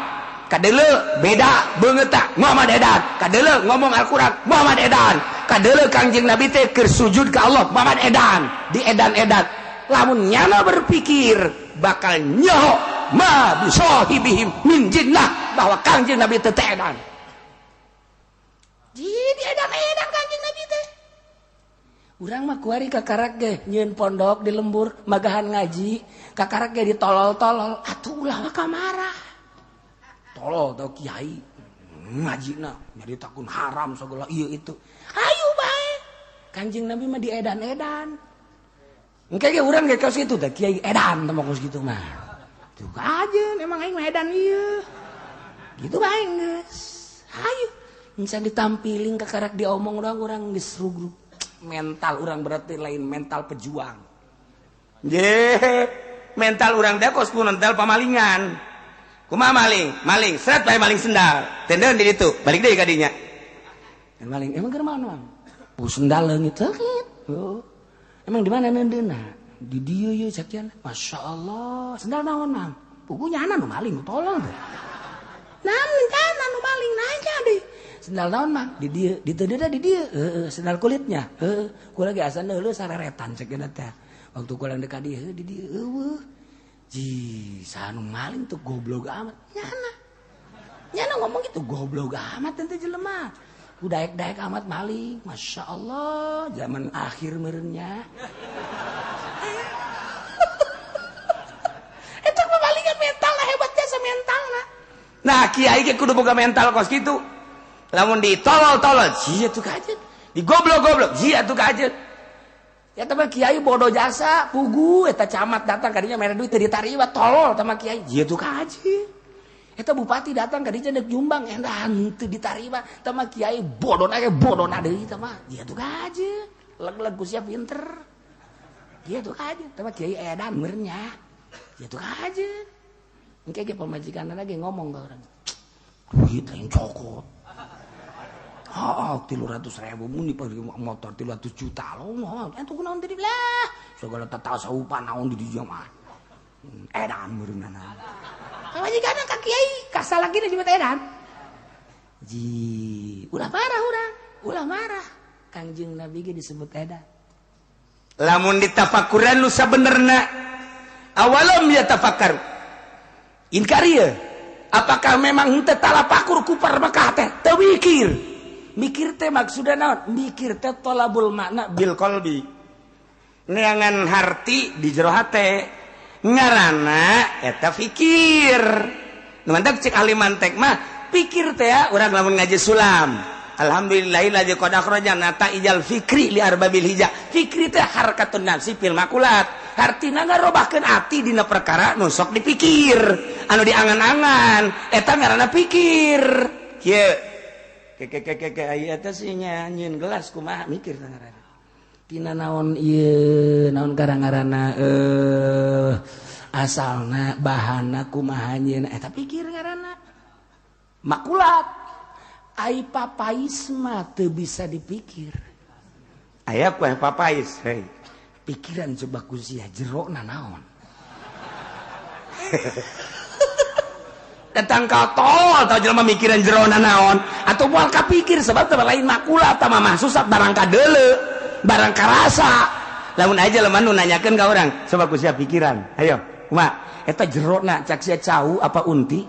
Kadeuleu beda beungeut tak Muhammad edan. Kadeuleu ngomong Al-Qur'an Muhammad edan. Kadeuleu Kangjeng Nabi teh keur sujud ka Allah Muhammad edan. Di edan-edan. Lamun nyana berpikir bakal nyaho ma bisahibihim min jinnah bahwa Kangjeng Nabi teh edan. Jadi edan-edan Kangjeng Nabi teh. Urang mah kuari kakarak ge nyieun pondok di lembur magahan ngaji kakarak ge ditolol-tolol atuh ulah mah kamarah tolol tau kiai ngajina nyari takun haram segala ieu itu ayo bae Kangjeng Nabi mah diedan-edan engke ge urang ge kaos kitu teh kiai edan teh kaos kitu mah tuh aja emang aing mah edan ieu gitu bae geus ayo bisa ditampilin kakarak diomong urang geus rugrug mental orang berarti lain mental pejuang mental orang teh kos mental pamalingan kumaha maling seret bae maling sendal tendeun di ditu balik deui ka dinya maling emang keur mana sendal leungit sakit emang di mana neundeuna di dieu ye sakian masyaallah sendal naon mang pugunya anak nu maling tolong teh naon kana nu maling nanya deui sendal naon mang di dieu di dieu sendal kulitnya kula ge asa neuleuh sareretan sakian teh waktu kula dekat dieu di dieu eueuh ji sanu maling tuh goblok amat nyana ngomong gitu goblok amat teh jelema daek amat maling masya Allah zaman akhir merenya itu pemalingan mental lah hebatnya sementalna nah kiai ge kudu boga mental kos gitu lamun ditolol-tolol sia tuh kajet digoblok-goblok sia tuh kajet ya teman kiai bodoh jasa pugu eta camat datang kadinya mere duit teu ditariwa tolol sama kiai sia tuh kajet eta bupati datang kadinya neuk nyumbang endan teu ditariwa sama kiai bodona deui tah mah sia tuh kajet leg-leg ku sia pinter sia tuh kajet sama kiai edan merenya sia tuh kajet engke ge pamajikanna ge ngomong ka urang duit lain cokot 300.000 mun dipake motor 300 juta lo moal entu kunaon tadi lah segala tata saupan naon di dieu mah edan meureunana pamajikanna ka kiai kasal lagi disebut edan ji ulah parah urang ulah marah Kangjeng Nabi ge disebut edan lamun ditafakuran nu sabenerna awalam yatafakkaru inkarieu apakah memang henteu talapakur ku parmekah teh teu mikir teh maksudna naon mikir teh tolabul makna bil qalbi neangan harti di jero hate ngaranna eta fikir nu mantep cek ahli mantek mah pikir teh ya urang lamun ngaji sulam alhamdulillahilladzi qad akhrajana ta'ijal fikri li arbabil hijah fikri teh harakatun nafsi fil makulat hartina ngarobahkeun ati dina perkara nu sok dipikir anu diangan-angan eta ngaranna pikir kieu ke aya eta sih nyanyiin gelas kumaha mikir ngaranna tina naon ieu naon garang-garana asalna bahanna kumaha nyeuna eta pikir ngaranna makulat ai papais mah teu bisa dipikir aya kueh papais hei pikiran coba ku sia jerona naon datang ka tol tau jelema mikiran jerona naon atau moal kapikir sebab teu lain makulat tah mah susah barang kadeuleu barang karasa lamun aja lemah nu nanyakeun ka urang coba ku sia pikiran ayo kumaha eta jerona cak sia cau apa unti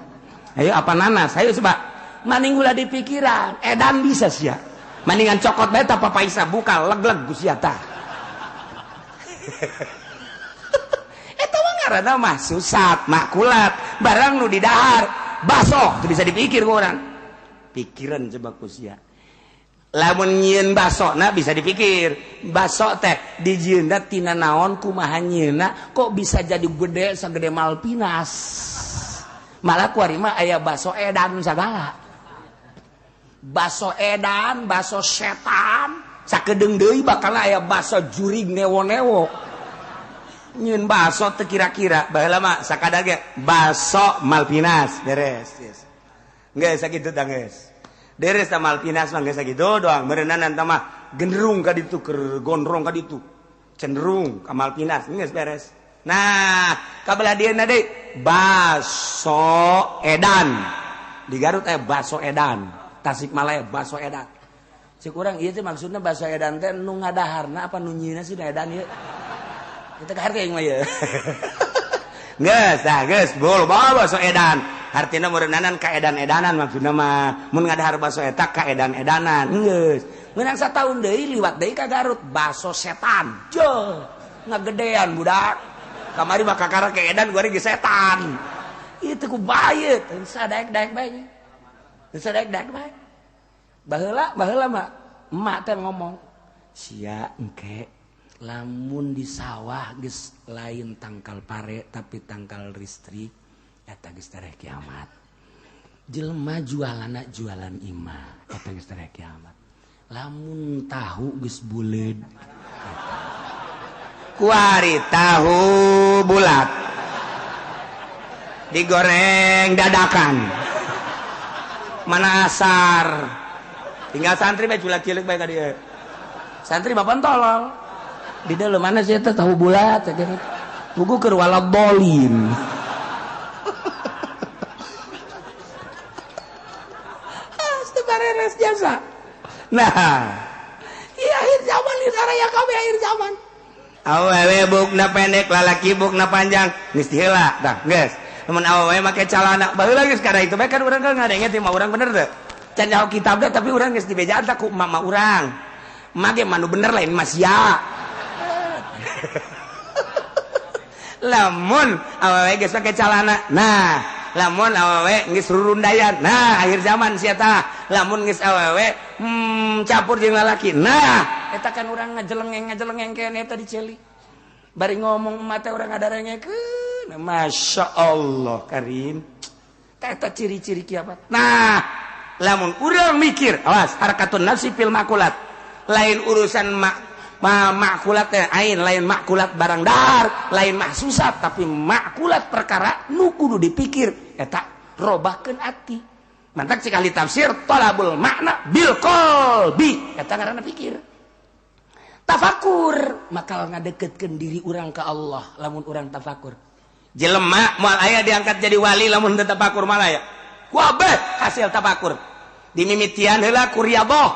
ayo apa nanas ayo coba maning ulah di pikiran edan bisa sia maningan cokot bae tah papaisa buka leg-leg ku sia tah karena mah susat makulat barang nu di dahar baso itu bisa dipikir ku orang pikiran coba kusia lamun nyieun baso na bisa dipikir baso teh dijieunna tina naon kumaha nyieunna kok bisa jadi gede sagede Malpinas malah kuari mah aya baso edan sagala baso edan baso setan sakedeung deui bakal aya baso jurig newo-newo nyeun baso teu kira-kira baheula mah sakadar ge baso Malpinas beres yes. Geus sakitu tah geus beres tah Malpinas mah geus sakitu doang meureunana tah mah genderung ka ditu keur gondrong ka ditu cenderung ka Malpinas geus beres nah kabelah dieuna deui baso edan di Garut baso edan Tasikmalaya baso edan cik urang ieu teh maksudna baso edan teh nu ngadaharna apa nu nyieunna sih edan ieu kita ke harga yang maya geus bol bawa baso edan artina meureunana ka edan-edanan maksudna mah mun ngadahar baso eta ka edan-edanan geus meunang sataun deui liwat deui ka Garut baso setan jo ngagedean budak kamari mah kakara ke edan gua ge setan itu ku bae sadaek-daek bae sadaek-daek bae baheula mah emak teh ngomong sia engke lamun di sawah geus lain tangkal pare tapi tangkal listrik eta geus tareh kiamat jelema jualanna jualan imah eta geus tareh kiamat lamun tahu geus buleud kuari tahu bulat digoreng dadakan. Mana asar. Tinggal santri bae culak cilik bae ka dieu. Santri bapan tolol. Di dalam mana sih eta tahu bulat teh. Pugu keur walad dolin. Bareres jasa. Nah, iya akhir zaman di saraya kabeh akhir zaman. Awewe bukna pendek, lalaki bukna panjang. Geus diheula tah, geus. Mun awewe make calana, baheula geus kada itu bae kan urang kan ngadenge ti mah urang bener teh. Can nyaho kitab teh tapi urang geus dibejaan tah ku mama urang. Mage manu bener lain mas ya. Lamun awewe geus make calana. Nah, lamun awewe geus rurundayan. Nah, akhir zaman sia tah. Lamun geus awewe campur jeung lalaki. Nah, eta kan urang ngajelengeng kene eta diceli. Bari ngomong mate urang ngadarengkeun. Masya Allah Karim. Eta ciri-ciri kiamat. Nah, lamun urang mikir, awas harakatun nafsi fil makulat. Lain urusan makulat teh ain, lain makulat barang dar, lain mahsusat tapi makulat perkara nu kudu dipikir eta robahkeun ati. Mantak cik ahli tafsir talabul makna bil qalbi eta ngaranna pikir. Tafakur makal ngadeketkeun diri urang ka Allah lamun urang tafakur. Jelema moal aya diangkat jadi wali lamun teu tafakur malah ya. Kuabeh hasil tafakur. Dimimitian heula ku riyadhah,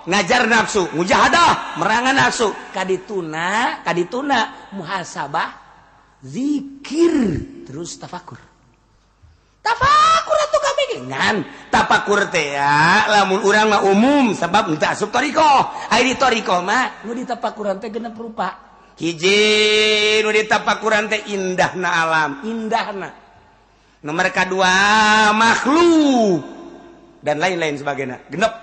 ngajar nafsu, mujahadah, merangan nafsu. Kadituna muhasabah, zikir, terus tafakur. Tafakur atuh kabeh ngan tafakur teh ya lamun urang mah umum sebab teu asup thariqah. Ai di thariqah mah nu ditafakuran teh genep rupa. Hiji nu ditafakuran teh indahna alam, indahna. Nomor kedua makhluk dan lain-lain sebagainya. Genep.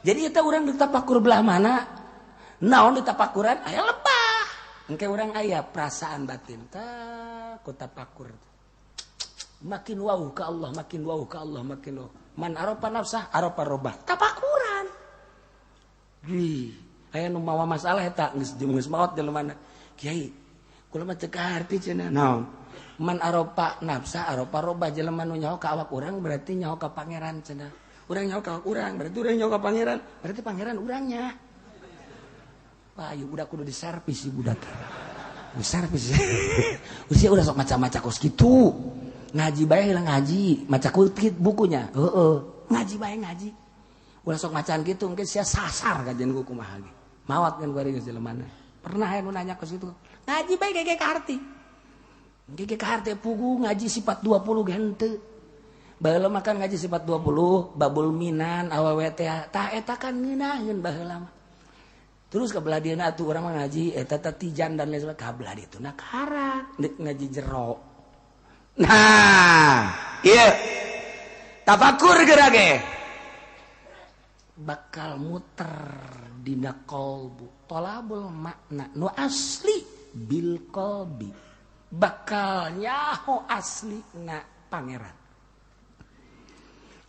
Jadi eta urang ditafakur belah mana? Naon ditafakuran aya lebah. Engke urang aya perasaan batin tah ku tafakur. Makin wauh ke Allah, makin wauh ke Allah, makin wauh. Man arafa nafsah, arafa robah. Tafakuran. Aya nu mawa masalah eta geus maot jelema. Kiai, kula mah teu kaharti cenah. Naon? Man arafa nafsah, arafa robah jelema nu nyaho ka awak urang berarti nyaho ka pangeran cenah. Urang nyaho ka urang berarti urang nyaho ka pangeran, berarti pangeran urangnya. Wah, ieu budak kudu diservis ieu budak. Diservis. Usia udah sok maca-maca kos kitu. Ngaji bae heula ngaji, maca kultit bukunya. Heeh, ngaji bae ngaji. Ulah sok macaan kitu engke sia sasar kajian ku kumaha ge. Mawat kan bari geus jelemana. Pernah aya nu nanya kos kitu. Ngaji bae gege ka harti. Gege ka harti pugu ngaji sifat 20 ge henteu. Baheula makan ngaji sifat 20, babul minan awewe teh tah eta kan ngeunaheun baheula mah. Terus kabelah dieuna atuh urang mah ngaji eta teh tijan dan lain sebagainya kabelah dituna karak ngaji jero. Nah, iya tafakur gerage bakal muter dina qalbu tolabul makna nu asli bil qalbi bakal nyaho asli na pangeran.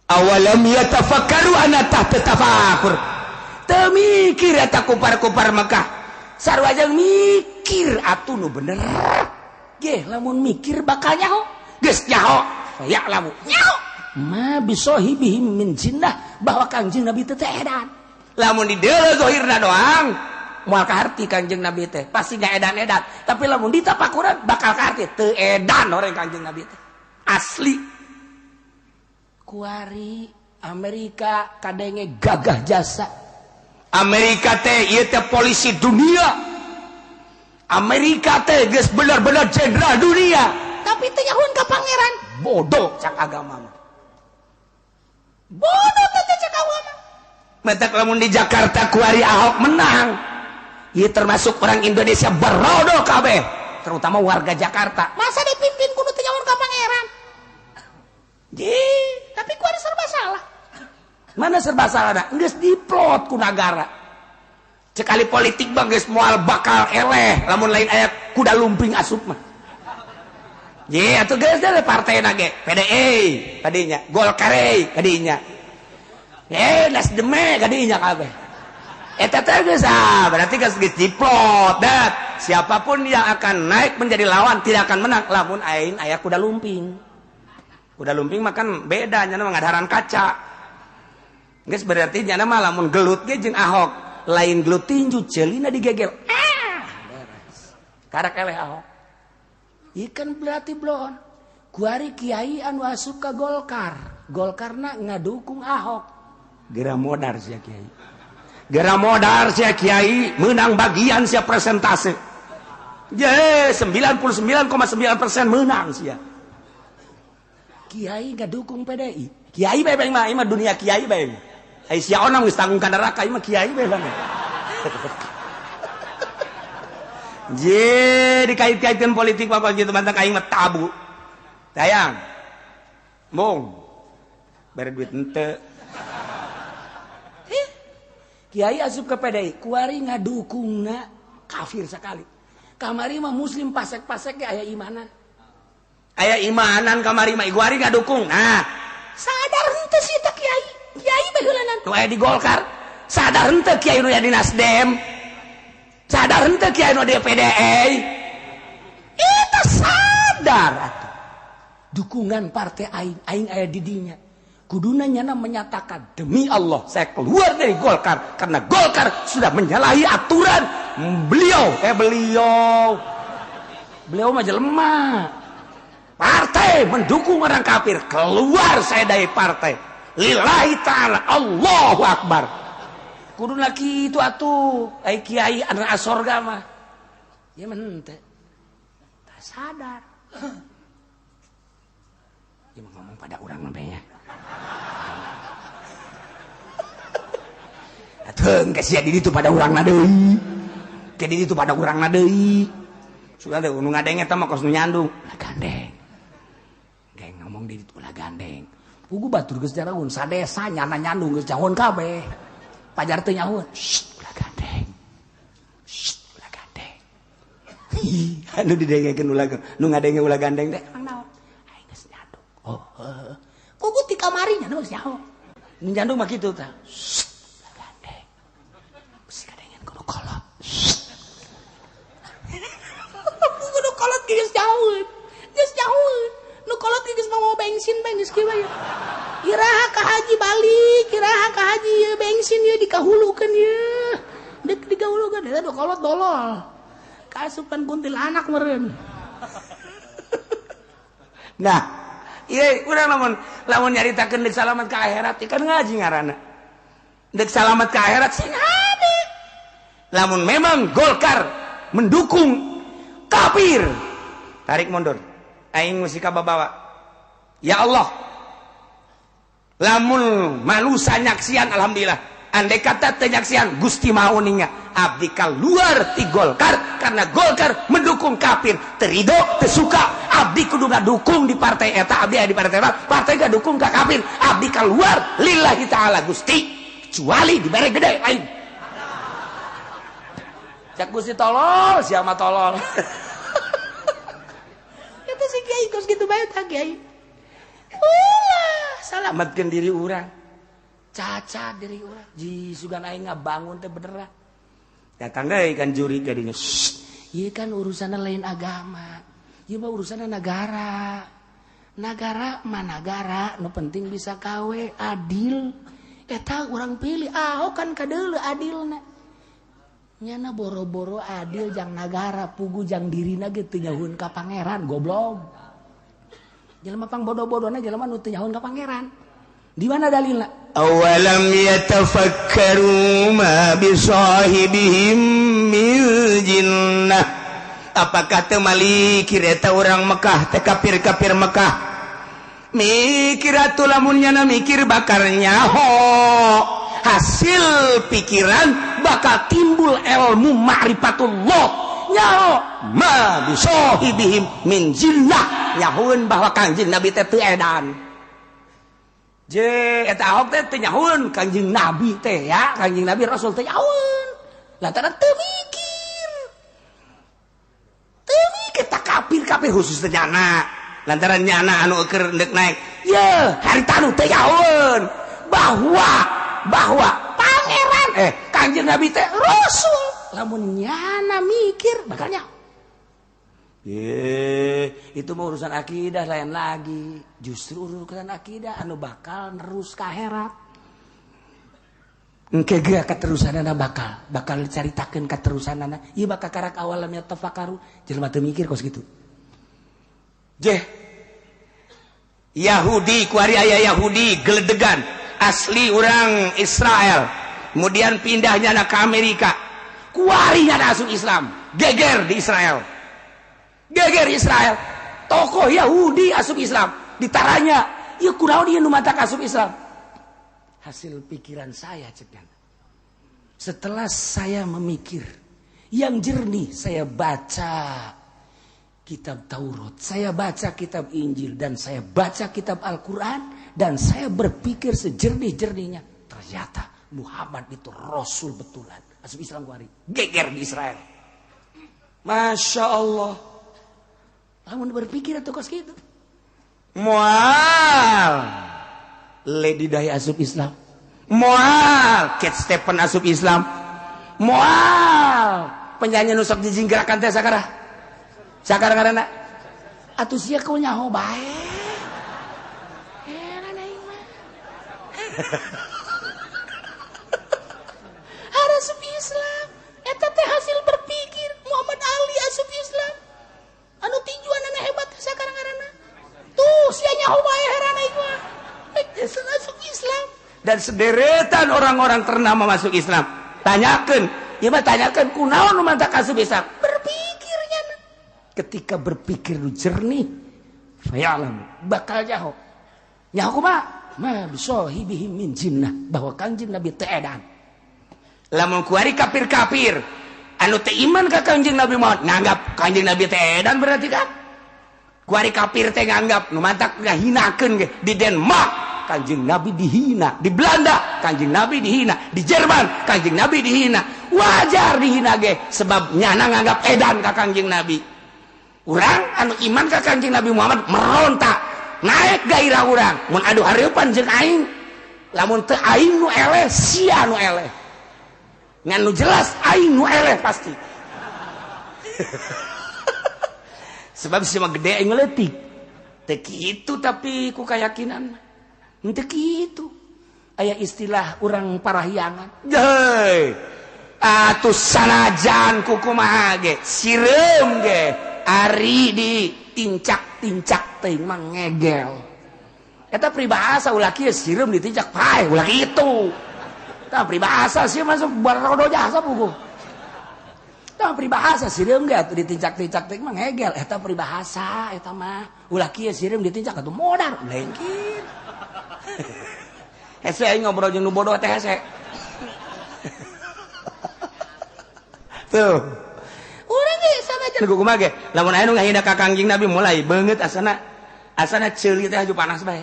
Awalam yatafakkaru ana tahta tafakur teu mikir eta kupar-kupar Mekah sarua jeung mikir atuh nu bener ge lamun mikir bakal nyaho geus nyaho ya lamu nyaho ma bisohibihim min jinnah bahwa Kangjeng Nabi teh edan lamun di deuleu zahirna doang moal kaharti Kangjeng Nabi teh pasti gak edan-edan tapi lamun ditapakuran bakal kaharti teu edan orang Kangjeng Nabi teh asli kuari Amerika kadenge gagah jasa Amerika teh ieu teh polisi dunia Amerika teh geus bener-bener jenderal dunia tapi teh nyahoan ka pangeran bodoh cak agama mah bodoh teh cak agama mata lamun di Jakarta kuari Ahok menang ieu termasuk orang Indonesia berodoh kabeh terutama warga Jakarta masa dipimpin kudu teh nyahoan ka pangeran tapi kuari serba salah mana serba salah geus diplot ku nagara cekali politik bang geus moal bakal eleh lamun lain aya kuda lumping asup mah ye atuh geus da partai nage PDI kadinya Golkar kadinya Nasdem kadinya kabeh eta teh geus berarti geus diplot dat siapapun yang akan naik menjadi lawan tidak akan menang lamun aya kuda lumping Udah lumping makan beda nyana ngadaran kaca. Geus berarti nyana mah lamun gelut ge jeung Ahok lain gelut tinju ceulina digegel. Beres. Karak eleh Ahok. Ikan berarti blon. Kuari kiai anu asup ka Golkar. Golkarna ngadukung Ahok. Gera modar sia kiai. Gera modar sia kiai menang bagian sia presentase. Ye 99,9% menang sia. Kiai ngadukung PDI. Kiai bae mah ieu mah dunia kiai bae. Ai sia onang geus tanggung ka neraka ieu mah kiai bae bang. Je dikait-kaitkeun politik mah gitu mantang aing mah tabu. Sayang. Mung. Bare duit henteu. Kiai asup ke PDI, kuari ngadukungna kafir sekali. Kamari mah muslim pasek-pasek ge aya imanan. Aya imanan kamari mah kuari ngadukung. Nah, sadar henteu si eta kiai. Kiai bae heulanan. Nu aya di Golkar. Sadar henteu kiai nu aya di Nasdem. Sadar henteu kiai nu di PDI. Eta sadar atuh. Dukungan partai aing aya di dinya. Kuduna nyana menyatakan demi Allah saya keluar dari Golkar karena Golkar sudah menyalahi aturan beliau mah jelema partai mendukung orang kafir keluar saya dari partai lillahi ta'ala Allahu Akbar kuduna kitu atuh ai kiai anu asorga mah ya mente tak sadar dia ngomong pada orang namanya Teung geus sia di ditu pada urangna deui. Ke di ditu pada urangna deui. Sudah teh nu ngadeng eta mah kos nu nyandung. Ulah gandeng. Geng ngomong di ditu ulah gandeng. Pugu batur geus jaraun sadesa nyana nyandung geus jahon kabeh. Pajar teu nyahoun. Ulah gandeng. Ulah gandeng. Anu didengekeun ulah nu ngadenge ulah gandeng teh. Mang naon? Aing geus nyandung. Oh, pugu ti kamari nyandung geus nyaho. Nu nyandung mah kitu tah. Kolot. Kudu kolot geus jauh. Nu kolot geus mau bensin geus kieu bae. Iraha ka haji balik, iraha ka haji ieu bensin ieu dikahulukeun ieu. Dek dikahulukeun eta kolot dolol. Kasupan kuntilanak meureun. Nah, ieu urang lamun nyaritakeun deuk salamet ka akhirat ikan ngaji ngaranna. Deuk salamet ka akhirat sing hade. Lamun memang Golkar mendukung kafir, tarik mundur. Aing musika babawa. Ya Allah, lamun manusia nyaksian alhamdulillah. Andai kata teu nyaksian Gusti mauninga abdi kaluar ti Golkar karena Golkar mendukung kafir. Terido teu suka abdi kudu ngadukung di partai eta, abdi aya di partai eta, partai ngadukung ka kafir, abdi kaluar lillahi taala Gusti. Kecuali dibere gede aing. Cak Gusti tolol, siapa tolol. Itu si kiai kos gitu bae tah kiai. Ulah, salametkeun diri urang. Caca diri urang. Ji sugan aing ngabangun teh beneran. Datang deui kan juri ka dinya. Ieu kan urusanna lain agama. Ieu mah urusanna negara. Negara mah negara, nu penting bisa kawe adil. Eta urang pilih Ahok kan kadeuleu adilna. Nyana boro-boro adil jang nagara pugu jang dirina ge teu nyahoun ka pangeran goblok. Jelema pang bodoh-bodohna jelema nu teu nyahoun ka pangeran. Di mana dalilna? Awalam yatafakkaru ma bisahibihim min jinnah. Apakah teu malikir eta urang Mekah teh kafir-kafir Mekah. Mikir atuh lamun nyana mikir bakar nyaho. Hasil pikiran bakal timbul ilmu ma'rifatullah nyaho ma bisohibihim min jinnah nyahoun bahwa kanjeng Nabi teh teu edan je eta Ahok teh teu nyahoun kanjeng Nabi teh ya kanjeng Nabi Rasul teh nyahoun lantaran teu mikir tak kafir khusus teh nyana lantaran nyana anu keur deuk naik ye harita nu teh nyahoun bahwa pangeran kanjeng Nabi teh Rasul lamun nyana mikir bakal nyaho Itu mau urusan akidah lain lagi. Justru urusan akidah anu bakal nerus ka akhirat. Engke ge katerusanana bakal caritakeun katerusanana. Ieu bakal karak awalamnya tafakaru. Jelema teu mikir kos kitu. Jeh. Yahudi ku ari aya Yahudi geledegan asli orang Israel. Kemudian pindahnya ke Amerika. Ku ari nya asup Islam. Geger di Israel. Geger Israel, tokoh Yahudi asup Islam, ditaranya, ya kunaon ieu nu matak asup Islam. Hasil pikiran saya cekan. Setelah saya memikir yang jernih, saya baca kitab Taurat, saya baca kitab Injil, dan saya baca kitab Al-Quran, dan saya berpikir sejernih-jernihnya. Ternyata Muhammad itu Rasul betulan. Asup Islam kuari, geger di Israel. Masya Allah. Lamun berpikir atau kos gitu. Mual. Lady Day asup Islam. Mual. Kate Stephen asup Islam. Mual. Penyanyi nusok dijinggerakan teh sakara. Sakara karena. Atuh sia kau nyaho bae. Heran aing mah. Ada asup Islam. Eta teh hasil berpikir Muhammad Ali asup Islam. Anu tinjuanana hebat sakarang-karana. Tuh sia nyaho bae heran aing mah. Masuk Islam. Dan sederetan orang-orang ternama masuk Islam. Tanyakeun, ieu mah tanyakeun kunaon nu mantak asup Islam? Berpikirnya. Ketika berpikir nu jernih, fayalam bakal nyaho. Nyaho kumaha? Ma bisahibihi min jinnah, bahwa Kanjeng Nabi teu edan. Lamun kuari kafir-kafir anu teu iman ka Kanjeng Nabi Muhammad nganggap Kanjeng Nabi teh edan berarti kan? Kuari kafir teh nganggap nu mantak ngahinakeun ge di Denmark Kanjeng Nabi dihina, di Belanda Kanjeng Nabi dihina, di Jerman Kanjeng Nabi dihina. Wajar dihina ge sebab nyana nganggap edan ka Kanjeng Nabi. Urang anu iman ka Kanjeng Nabi Muhammad merontak, naik gairah urang. Mun adu hareupan jeung aing, lamun teu aing nu eleh, sia nu eleh. Ngan nu jelas aing nu eleh pasti. Sebab si mah gede aing leutik. Teu kitu tapi ku kayakinan. Teu kitu. Aya istilah urang parahyangan. Heuy. Atuh sanajan ku kumaha ge, sireum ge, ari di tincak-tincak teuing mah ngegel. Eta pribahasa ulah kieu sireum ditincak paeh ulah kitu. Tah pribahasa sih masuk barodo jasa buku. Tah pribahasa sireum ge atuh ditincak-tincak teh mah ngegel eta pribahasa eta mah. Ulah kieu sireum ditincak atuh modar lain kieu. Hese aing ngobrol jeung nu bodoh teh hese. Tuh. Urang ge sanajan kumaha ge lamun aya nu ngahina ka Kanjeng Nabi mulai beungeut asana ceuli teh aju panas bae.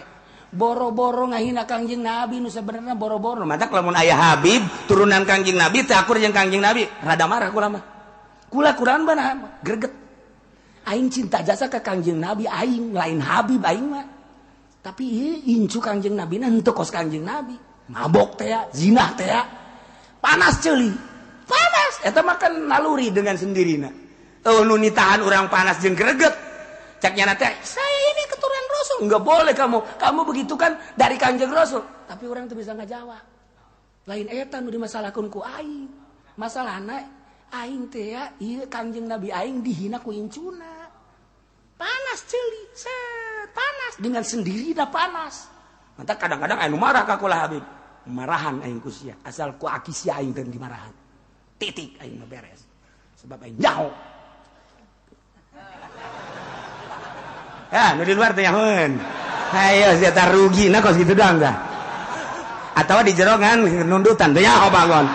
Boro-boro ngahina Kanjeng Nabi nu sabenerna boro-boro. Matak lamun aya Habib turunan Kanjeng Nabi teu akur jeung Kanjeng Nabi, rada marah kula mah. Kula Quran bana greget. Aing cinta jasa ka Kanjeng Nabi aing lain Habib aing mah. Tapi ieu incu Kanjeng Nabi na henteu kos Kanjeng Nabi. Mabok teh ya, zinah teh ya. Panas ceuli. Panas eta mah kan naluri dengan sendirina. Nu nitahan urang panas jeung greget. Caknya teh, saya ini keturunan Rasul. Enggak boleh kamu begitu kan dari Kanjeng Rasul. Tapi orang tuh bisa ngajawab. Lain eta nu dimasalahkeun ku aing. Masalahna aing teh ya ieu Kanjeng Nabi aing dihina ku incuna. Panas ceuli, panas dengan sendirina panas. Mantap kadang-kadang anu marah ka kula Habib. Marahan aing ku sia, asal ku aki sia aing teu dimarahan. Titik aing mah beres. Sebab aing nyaho. Ya, nu di luar teh nyahoeun. Hayo sia tah rugina kos kitu doang dah. Atawa di jero ngan nundutan teh nyaho bangun.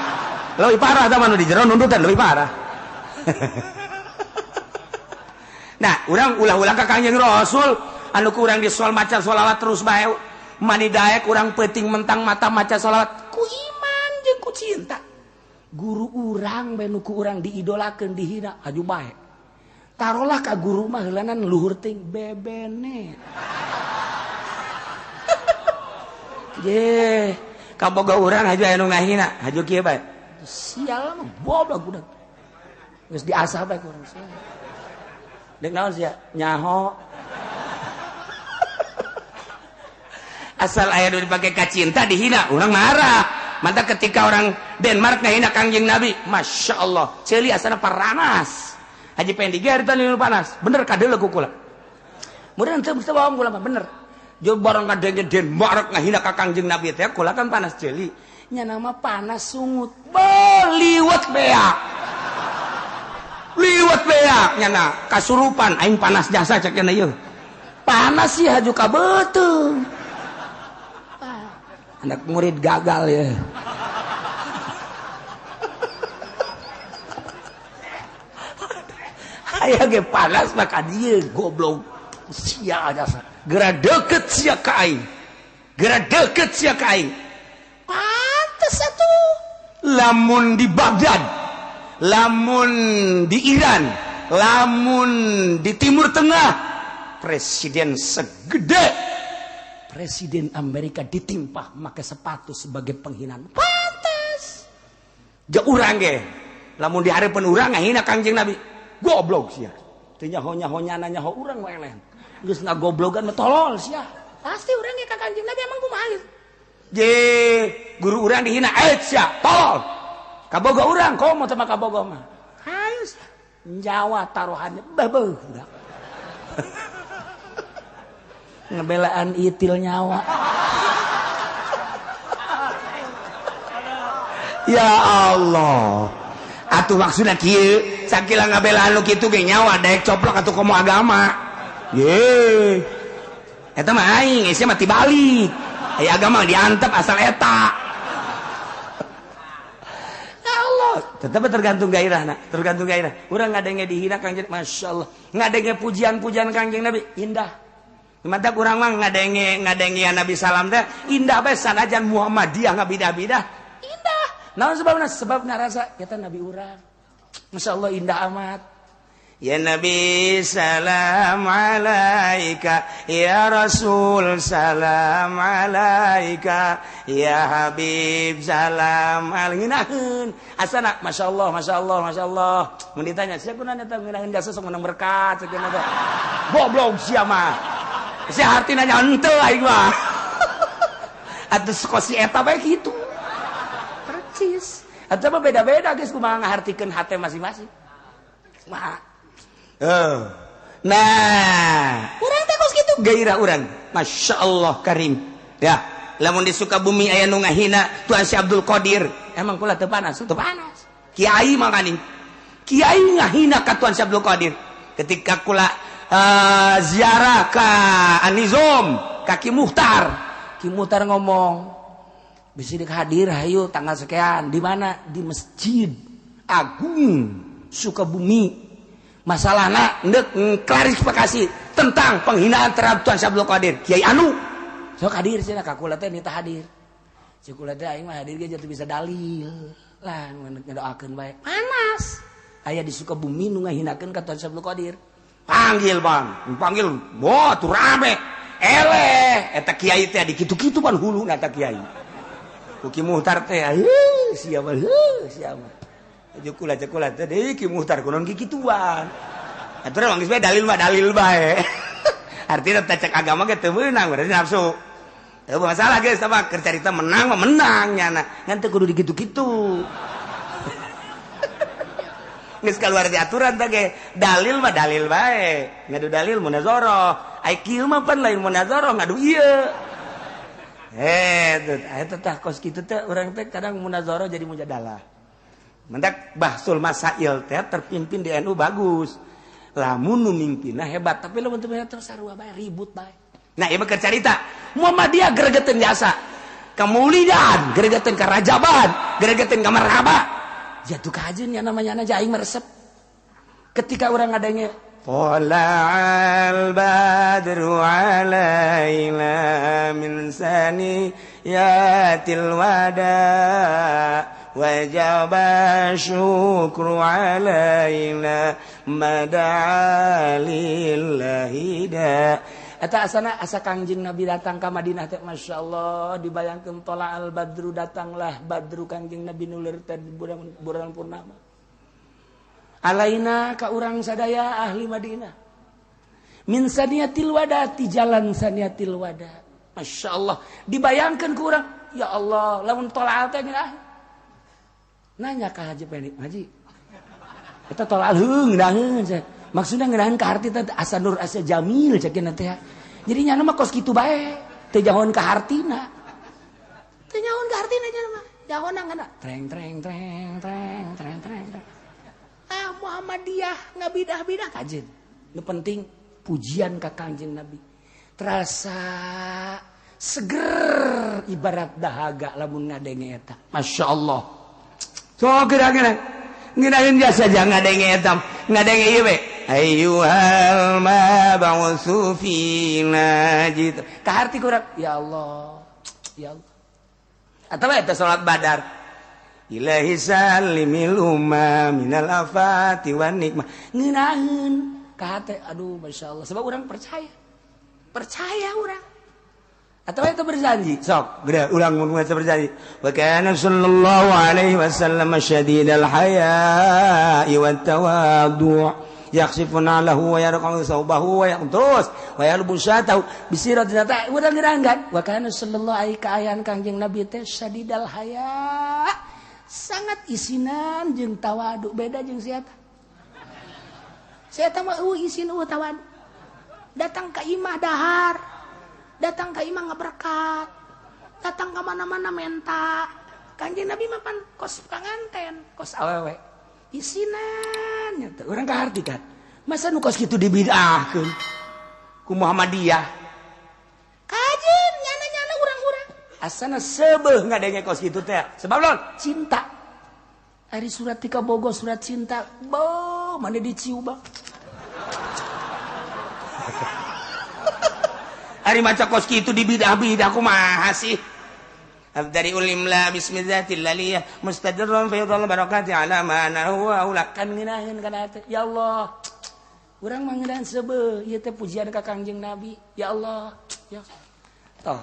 Leuwih parah tah nu di jero nundutan leuwih parah. Nah, urang ulah-ulah ka Kanjeng Rasul anu ku urang disoal maca sholawat terus bae. Mani daek urang peuting mentang mata maca sholawat ku iman jeung ku cinta. Guru urang bae nu ku urang diidolakeun dihina aju bae. Tarolah ka guru mah heulanan luhur ting bebene. Ye, kaboga urang haju aya nu ngahina, haju kieu bae. Sial mah boblok budak. Geus diasah bae ku urang. Dek naon sia? Nyaho. Asal aya nu dipake ka cinta dihina, urang marah. Mantap ketika orang Denmark ngahina Kangjeng Nabi, Masya Allah, ceuli asana paranas. Haji pengen diger teh nu panas. Bener kadeuleu ku kula. Mudah teu bohong kula mah bener. Jo barang kadenge Denmark ngahina ka Kangjeng Nabi teh kula kan panas ceuli. Nya nama panas sungut. Liwet beak. Liwet beak nyana kasurupan aing panas jasa cek cenah ieu. Panas sih haju ka beuteung. Anak murid gagal ya. Aya ge panas maka dieu goblok sia jasa. Geura deukeut sia ka aing. Geura deukeut sia ka aing. Pantes atuh. Lamun di Baghdad, lamun di Iran, lamun di Timur Tengah, presiden segede Presiden Amerika ditimpah make sepatu sebagai penghinaan. Pantes. Ja urang ge. Lamun di hareupeun urang ngahina Kangjeng Nabi. Goblok sia. Teu nyaho-nyahona nyaho urang wae lehen. Geus ngagoblogan mah tolol sia. Pasti urang ge ka Kangjeng Nabi emang kumaha ieu. Je guru urang dihina sia, tolol. Kaboga urang komo teh mah kaboga mah. Hayu sia. Nyawa taruhannya beuh budak. Ngebelaan itil nyawa. Ya Allah. Atuh maksudna kieu, sakila ngabelaan lu kitu ge nyawa daek coplok atuh komo agama. Ye. Eta mah aing, sia mah tibalik. Aya agama diantep asal eta. Ya Allah, tetep tergantung gairahna, tergantung gairah. Urang ngadenge dihina Kangjeng, masyaallah. Ngadenge pujian-pujian Kangjeng Nabi indah. Mantap urang mah ngadenge Nabi salam teh indah bae sanajan Muhammadiyah ngabidah-bidah indah. Naon sebabna? Sebabna rasa kita Nabi urang. Masyaallah indah amat. Ya Nabi salam alaika, ya Rasul salam alaika, ya Habib salam alnginaheun. Asana masyaallah masyaallah masyaallah. Mun ditanya sia kunaon eta nginaheun jasa sok menang berkat cekeuna teh. Goblok sia mah. Si arti nanya henteu aing mah. Atuh kosi eta bae kitu. Percis. Atuh mah beda-beda geus kumaha ngahartikeun hate masing-masing. Kumaha? Nah, urang teh kos kitu gairah urang. Masyaallah karim. Ya, lamun di Sukabumi aya nu ngahina Tuan Syekh Abdul Qadir, emang kula teu panas, teu panas. Kiai mangani. Kiai ngahina ka Tuan Syekh Abdul Qadir. Ketika kula ziarah ke Anizom, Ki Muhtar. Ki Muhtar ngomong, bisa hadir hayu tanggal sekian. Di mana? Di Masjid Agung Sukabumi. Masalahna ndek klarifikasi tentang penghinaan terhadap Tuan Syekh Abdul Qadir. Kiai anu sok hadir cenah ka kula teh nita hadir. Cik kula teh aing mah hadir ge jatuh bisa dalil. Lah ngadoakeun bae. Panas. Aya di Sukabumi nu ngahinakeun ka Tuan Syekh Abdul Qadir. Panggil bang, panggil, wah tuh rame, eleh, eta kiai teh di kitu-kitu pan hulu nata kiai. Ki Muhtar teh, siapa, siapa. Jekulah teh, deh Ki Muhtar kunon kikituan. Aturan manggis bae dalil bae. Artinya teh cek agama ge teu beunang, berarti nafsu. Teu masalah geus apa keur carita menang mah menang nyana, ngan teu kudu di kitu-kitu. Geus kaluar di aturan teh ge dalil mah dalil bae ngadu dalil munazarah ai kieu mah pan lain munazarah ngadu ieu eta tah kos kitu teh urang teh kadang munazarah jadi mujadalah mendak bahsul masail teh terpimpin di NU bagus lamun nu mimpinna hebat tapi lamun teu terus sarua bae ribut bae nah ieu mah keur carita Muhammadiyah gregeteun jasa kamaulidan gregeteun karajaban gregeteun ka marhaba jatuh kajen ya namanya aja aing meresep ketika orang adanya Tala'al badru alaina min saniyatil wada wajaba syukru alaina mada'alillahi da. Eta asana asa Kangjeng Nabi datang ke Madinah teh masyaallah dibayangkeun Tala'al badru datanglah badru Kangjeng Nabi nulir teh bulan purnama. Alaina ka urang sadaya ahli Madinah. min saniyatil wada ti jalan saniyatil wada. Masya Allah, dibayangkan kurang, ya Allah, lamun tolak teh nanya ka Haji Penik, Haji, kita tolak ngeundaheun, maksudnya ngeundaheun ka harti teh asa nur asa jamil cekeuna teh. Jadi nyana mah kos kitu bae, teu jahon ka hartina. Teu jahon ka hartina nyana mah, jahonna ngana treng. Muhammadiyah ngabidah-bidah kajen. Nu penting pujian ka Kanjeng Nabi. Terasa seger ibarat dahaga lamun ngadenge eta. Masya Allah. So kira-kira nginain jasa aja ngadenge eta, ngadenge ieu we. Ayyuhal mab'utsu fina jitu. Kaharti kurang, ya Allah. Ya Allah. Atawa eta salat Badar. Ilahi salimil umma minal afati wan nikmah. Ngeunaheun ka hate, aduh Masya Allah. Sebab orang percaya orang. Atau itu berjanji. Sok, gede ulang mun berjanji. Wa kana sallallahu alaihi wasallam syadidal haya'i wat tawaddu'. Yakhsifuna lahu wa yarqa'u thawbahu wa yaqtus wa yalbu syatahu bisiratin ta urang ngerangan. Wa kana sallallahu alaihi kaayan Kangjeng Nabi teh syadidal haya'. Sangat isinan jeung tawadu, beda jeung siapa? Siapa mah isin tawadu. Datang ke imah dahar, datang ke imah ngeberkat, datang ke mana-mana menta. Kanjeng Nabi mah pan kos penganten, kos awewe. Isinan nya teh urang kaharti kan. Masa nu kos kitu dibidahkeun ku Muhammadiyah. Kajen nyana-nyana urang-urang. Asana seubeuh ngadenge kos kitu teh. Sebab naon? Cinta. Ari surat tika bogo surat cinta. Bo, mane diciubang. Ari maca kos kitu dibidah-bidah kumaha sih? Dari ulimla bismillatil laliyah mustadirran fi dhall barakati ala ma huwa ulakan ngeunaheun kana teh. Ya Allah. Urang mah ngeunaheun seubeuh ieu teh pujian ka Kangjeng Nabi. Ya Allah. Ya. Toh.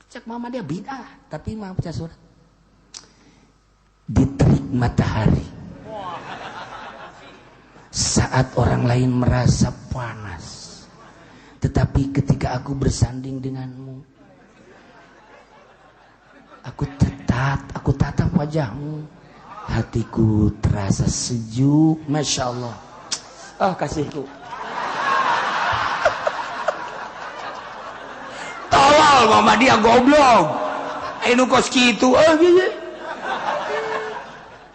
Cek mama dia bid'ah, tapi mah baca surat. Di terik matahari. Saat orang lain merasa panas. Tetapi ketika aku bersanding denganmu, aku tatap wajahmu, hatiku terasa sejuk. Masya Allah. Oh kasihku. Tolol mama dia goblok. Anu kos kitu. Oh iya.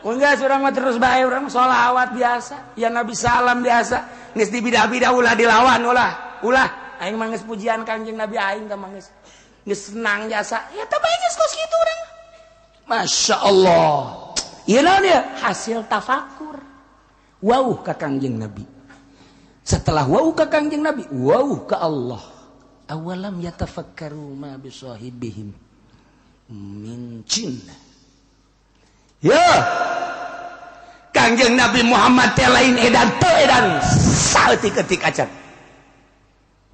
Enggak, surang mah terus bae urang sholawat biasa. Ya Nabi salam biasa. Geus dibidah-bidah ulah dilawan ulah. Aing mah geus pujian Kanjeng Nabi aing teh mah geus senang jasa. Ya teh bae geus kos kitu urang. Masya Allah. Ieu naon ya? Hasil tafakur. Wauh ka Kanjeng Nabi. Setelah wauh ka Kanjeng Nabi, wauh ka Allah. Awalam yatafakkaru ma bisahibihim min jinn. Ya. Kanjeng Nabi Muhammad teh lain edan teu edan saeutik-eutik acan.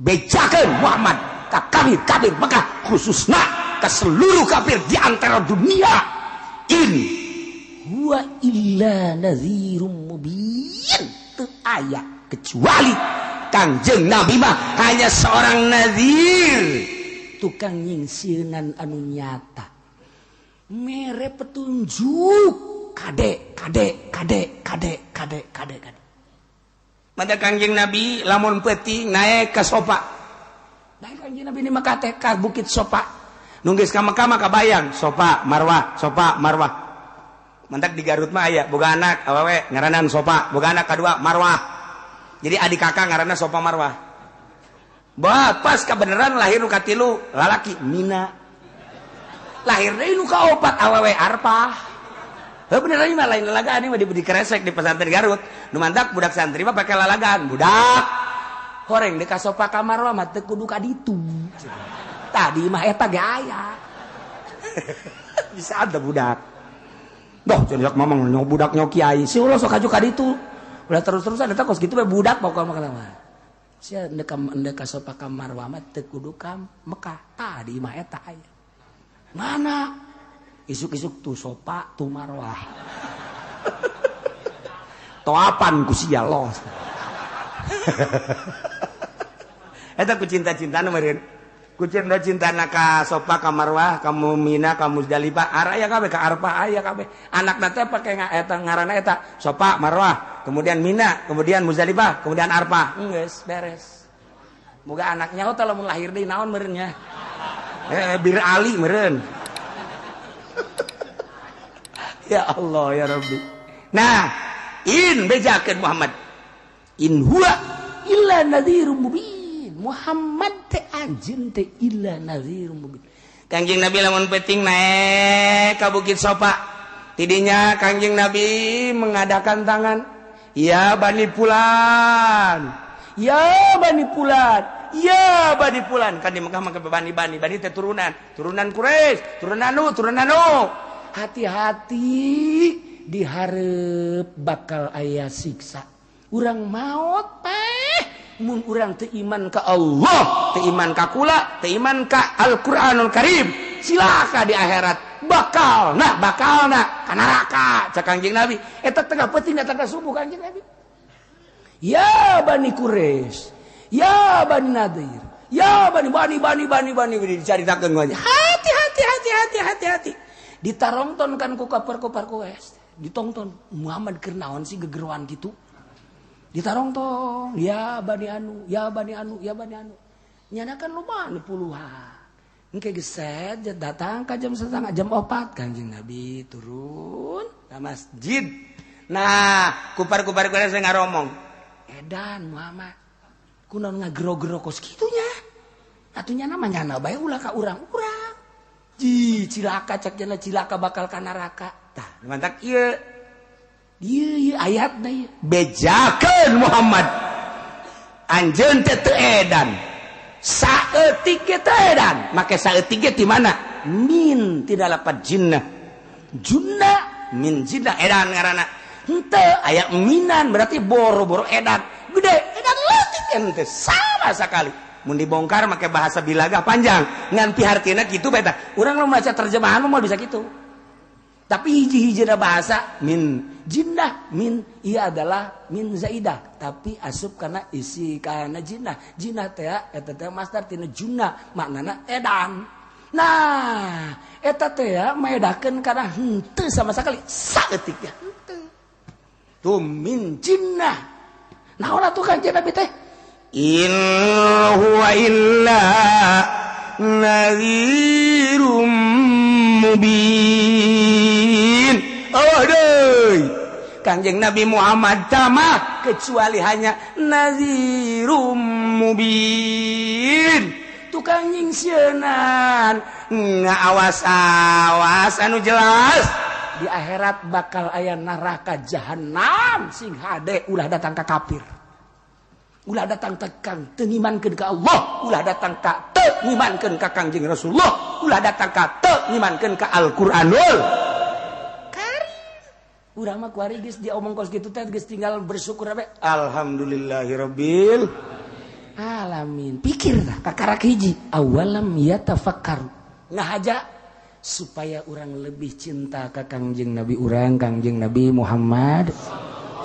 Bejakeun Muhammad ka kafir Mekah khususna ka seluruh kafir di antara dunia. In huwa illa nadhirum mubin. Teu aya kecuali Kanjeng Nabi mah hanya seorang nadhir, tukang nyingsieun anu nyata. Mere petunjuk kade. Mada Kanjeng Nabi lamun peuting naik ka sopa. Naik Kanjeng Nabi di Mekah teh ka Bukit Sopa. Nunggeus ka Mekah mah kabayang Sopa Marwah. Mentak di Garut mah aya boga anak awewe ngaranan Sopa, boga anak kadua Marwah. Jadi adik kakak ngaranna Sopa Marwah. Bah pas kebenaran lahir nu katilu lalaki Mina. Lahir deui nu kaopat awewe Arpah. Heuh beneran mah lain lalagaan ieu mah di Kresek di pesantren Garut. Nu mantak budak santri mah pake lalagaan, budak. Horeng deui ka Sopa ka Marwah mah teu kudu ka ditu. Tadi mah eta ge aya. Bisa ada budak. Doh cenah mamang nyok budak nyok kiai. Si ulah sok aju ka ditu. Ulah terus-terusan eta kos kitu we budak pokokna mah. Sia endek ka Sopa ka Marwah mah teu kudu ka Mekah. Tadi mah eta aya. Mana? Isuk-isuk tuh Sopa, tuh Marwah. Toapan ku sia los. Eta ku cinta-cintana meureun. Ku cinta-cintana ka Sofa, ka Marwah, ka Mina, ka Muzdalifah, araya kabeh ka Arfah aya kabeh. Anakna teh pake eta ngaranna eta Sofa, Marwah, kemudian Mina, kemudian Muzdalifah, kemudian Arfah. Geus beres. Moga anaknya teh lamun lahir deui naon meureun nya. Bir Ali meureun. Ya Allah ya Rabbi. Nah, bejakeun Muhammad. In huwa illa nadhirum mubin. Muhammad teh anjeun teh illa nadhirum mubin. Kangjeng Nabi lamun peting naik ka Bukit Sofa. Tidinya Kangjeng Nabi mengadakan tangan. Ya Bani Fulan. Ya Bani Fulan. Ya Bani Fulan. Kan di Mekah mah bani teh turunan Quraisy, turunan nu. Hati-hati di hareup bakal aya siksa. Urang maot mun urang teu iman ka Allah, teu iman ka kula, teu iman ka Al-Qur'anul Karim, silaka di akhirat bakalna ka neraka. Cak Kangjeng Nabi eta tengah peuting datang ka subuh Kangjeng Nabi. Ya Bani Quraisy, ya Bani Nadir, ya Bani dicaritakeun wae. Hati. Ditarongtonkan ku kapar-kapar Quraisy. Ditongton Muhammad keur naon sih gegeruan gitu. Ditarongtong, ya Bani Anu. Nyanakan lumayan puluhan. Engke geset datang ka jam 3:30 jam 4 Kanjeng Nabi turun ke masjid. Nah, kupar-kupar Quraisy ngaromong. Edan Muhammad. Kunaon ngagero-gero kos kitunya. Atunya namanya bae ulah ka urang-urang. Cilaka cak jana cilaka bakal ka neraka. Tah, mantak ieu. Ieu ayatna ieu. Bejakeun Muhammad. Anjeun teh teu edan. Saeutik ge teu edan. Make saeutik ge ti mana? Min tidak lapat jinnah. Junna min jinnah edan ngaranna. Henteu aya minan berarti boro-boro edan. Gede edan leutik ente sama sakali. Mun dibongkar make bahasa bilagah panjang ngan pihartina kitu bae tah urang lamun maca terjemahan mah bisa kitu tapi hiji-hijina bahasa min jinnah min ieu adalah min zaidah tapi asup kana isi kana jinnah teh eta teh masdar tina junna maknana edan. Nah eta teh maedakeun kana henteu sama sakali saeutik ya henteu tuh min jinnah naon atuh Kanjeng Nabi teh in huwa illa nadhirum mubin. Oh deui Kanjeng Nabi Muhammad tamah kecuali hanya nadhirum mubin. Tukang nyingsieunan ngaawas-awas anu jelas di akhirat bakal aya neraka jahanam sing hade ulah datang ka kafir. Ulah datang tekang teu ngimankeun ka Allah, ulah datang ka teu ngimankeun ka Kangjeng Rasulullah, ulah datang ka teu ngimankeun ka Al-Qur'anul Karim. Urang mah kuari geus diomong kos kitu teh geus tinggal bersyukur we. Alhamdulillahirabbil alamin. Pikir dah kakarak hiji, awalam yatafakkaru. Ngahaja supaya urang lebih cinta ka Kangjeng Nabi urang, Kangjeng Nabi Muhammad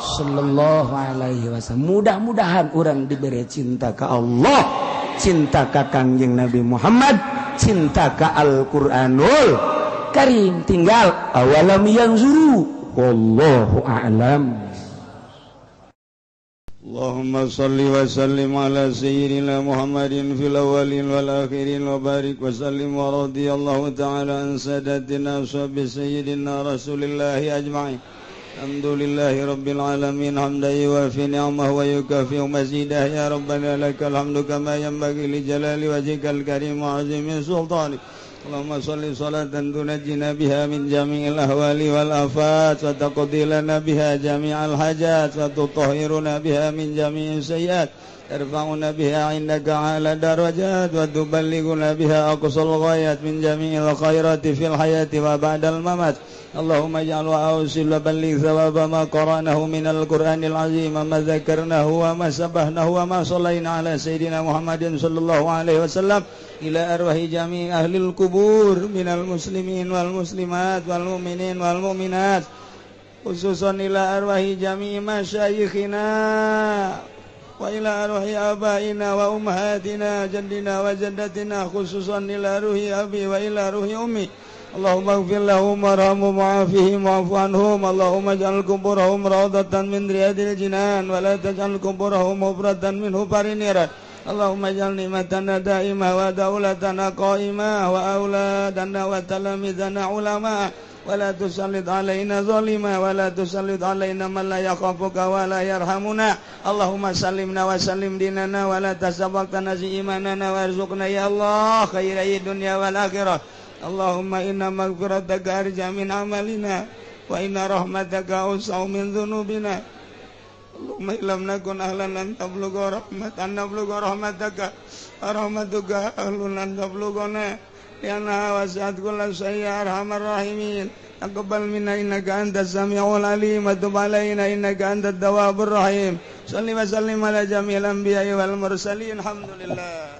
sallallahu alaihi wasallam. Mudah-mudahan orang diberi cinta ke Allah, cinta ke Kangjeng Nabi Muhammad, cinta ke Al-Qur'anul Karim. Tinggal awalam yanzuru wallahu a'lam. Allahumma salli wa sallim ala sayyidina Muhammadin fil awwalin wal akhirin wa barik wa sallim wa radiyallahu ta'ala an sadatina ashabi sayyidina Rasulillahi ajma'in. Alhamdulillahi rabbil alamin hamdan yuwafi ni'amahu wa yukafi'u mazidah ya rabbana lakal hamdu kama yanbaghi li jalali wajhikal karim wa 'azimi sultanik. Allahumma shalli salatan tunajjina biha min jami'il ahwali wal afat wa taqdi lana biha jami'al hajat wa tutahhiruna biha min jami'is sayyi'at tarfa'una biha 'indaka 'ala darajat wa tuballighuna biha aqsal ghayat min jami'il khairati fil hayati wa ba'dal mamat. Allahumma ij'al wa awsil wa balligh thawaba ma qara'nahu minal Qur'anil azim wa ma dzakarnahu wa ma sabahnahu wa ma shallaina ala sayyidina Muhammadin sallallahu alaihi wasallam ila arwahi jami' ahlil kubur minal muslimin wal muslimat wal mu'minin wal mu'minat khususan ila arwahi jami' masyayikhina وإلى روح آبائنا وأمهاتنا جدنا وجدتنا خصوصا إلى روح أبي وإلى روح أمي اللهم اغفر لهم وارحمهم وعافهم واعف عنهم اللهم اجعل قبورهم روضة من رياض الجنان ولا تجعل قبورهم حفرة من حفر النيران اللهم اجعل نعمتنا دائمة ودولتنا قائمة وأولادنا وتلاميذنا علماء ولا تسلط علينا ظالما ولا تسلط علينا من لا يخافك ولا يرحمنا اللهم سلمنا وسلم ديننا ولا تسبقنا إيماننا وارزقنا يا الله خير الدنيا والآخرة اللهم إن مغفرتك أرجى من عملنا وإن رحمتك أوسع من ذنوبنا اللهم إن لم نكن أهلا أن تبلغ رحمتك رحمتك أهل أن تبلغنا لأنها وسعت كل شيء يا أرحم الراحمين تقبل منا إنك أنت السميع العليم وتب علينا إنك أنت التواب الرحيم صل وسلم على جميع الأنبياء والمرسلين الحمد لله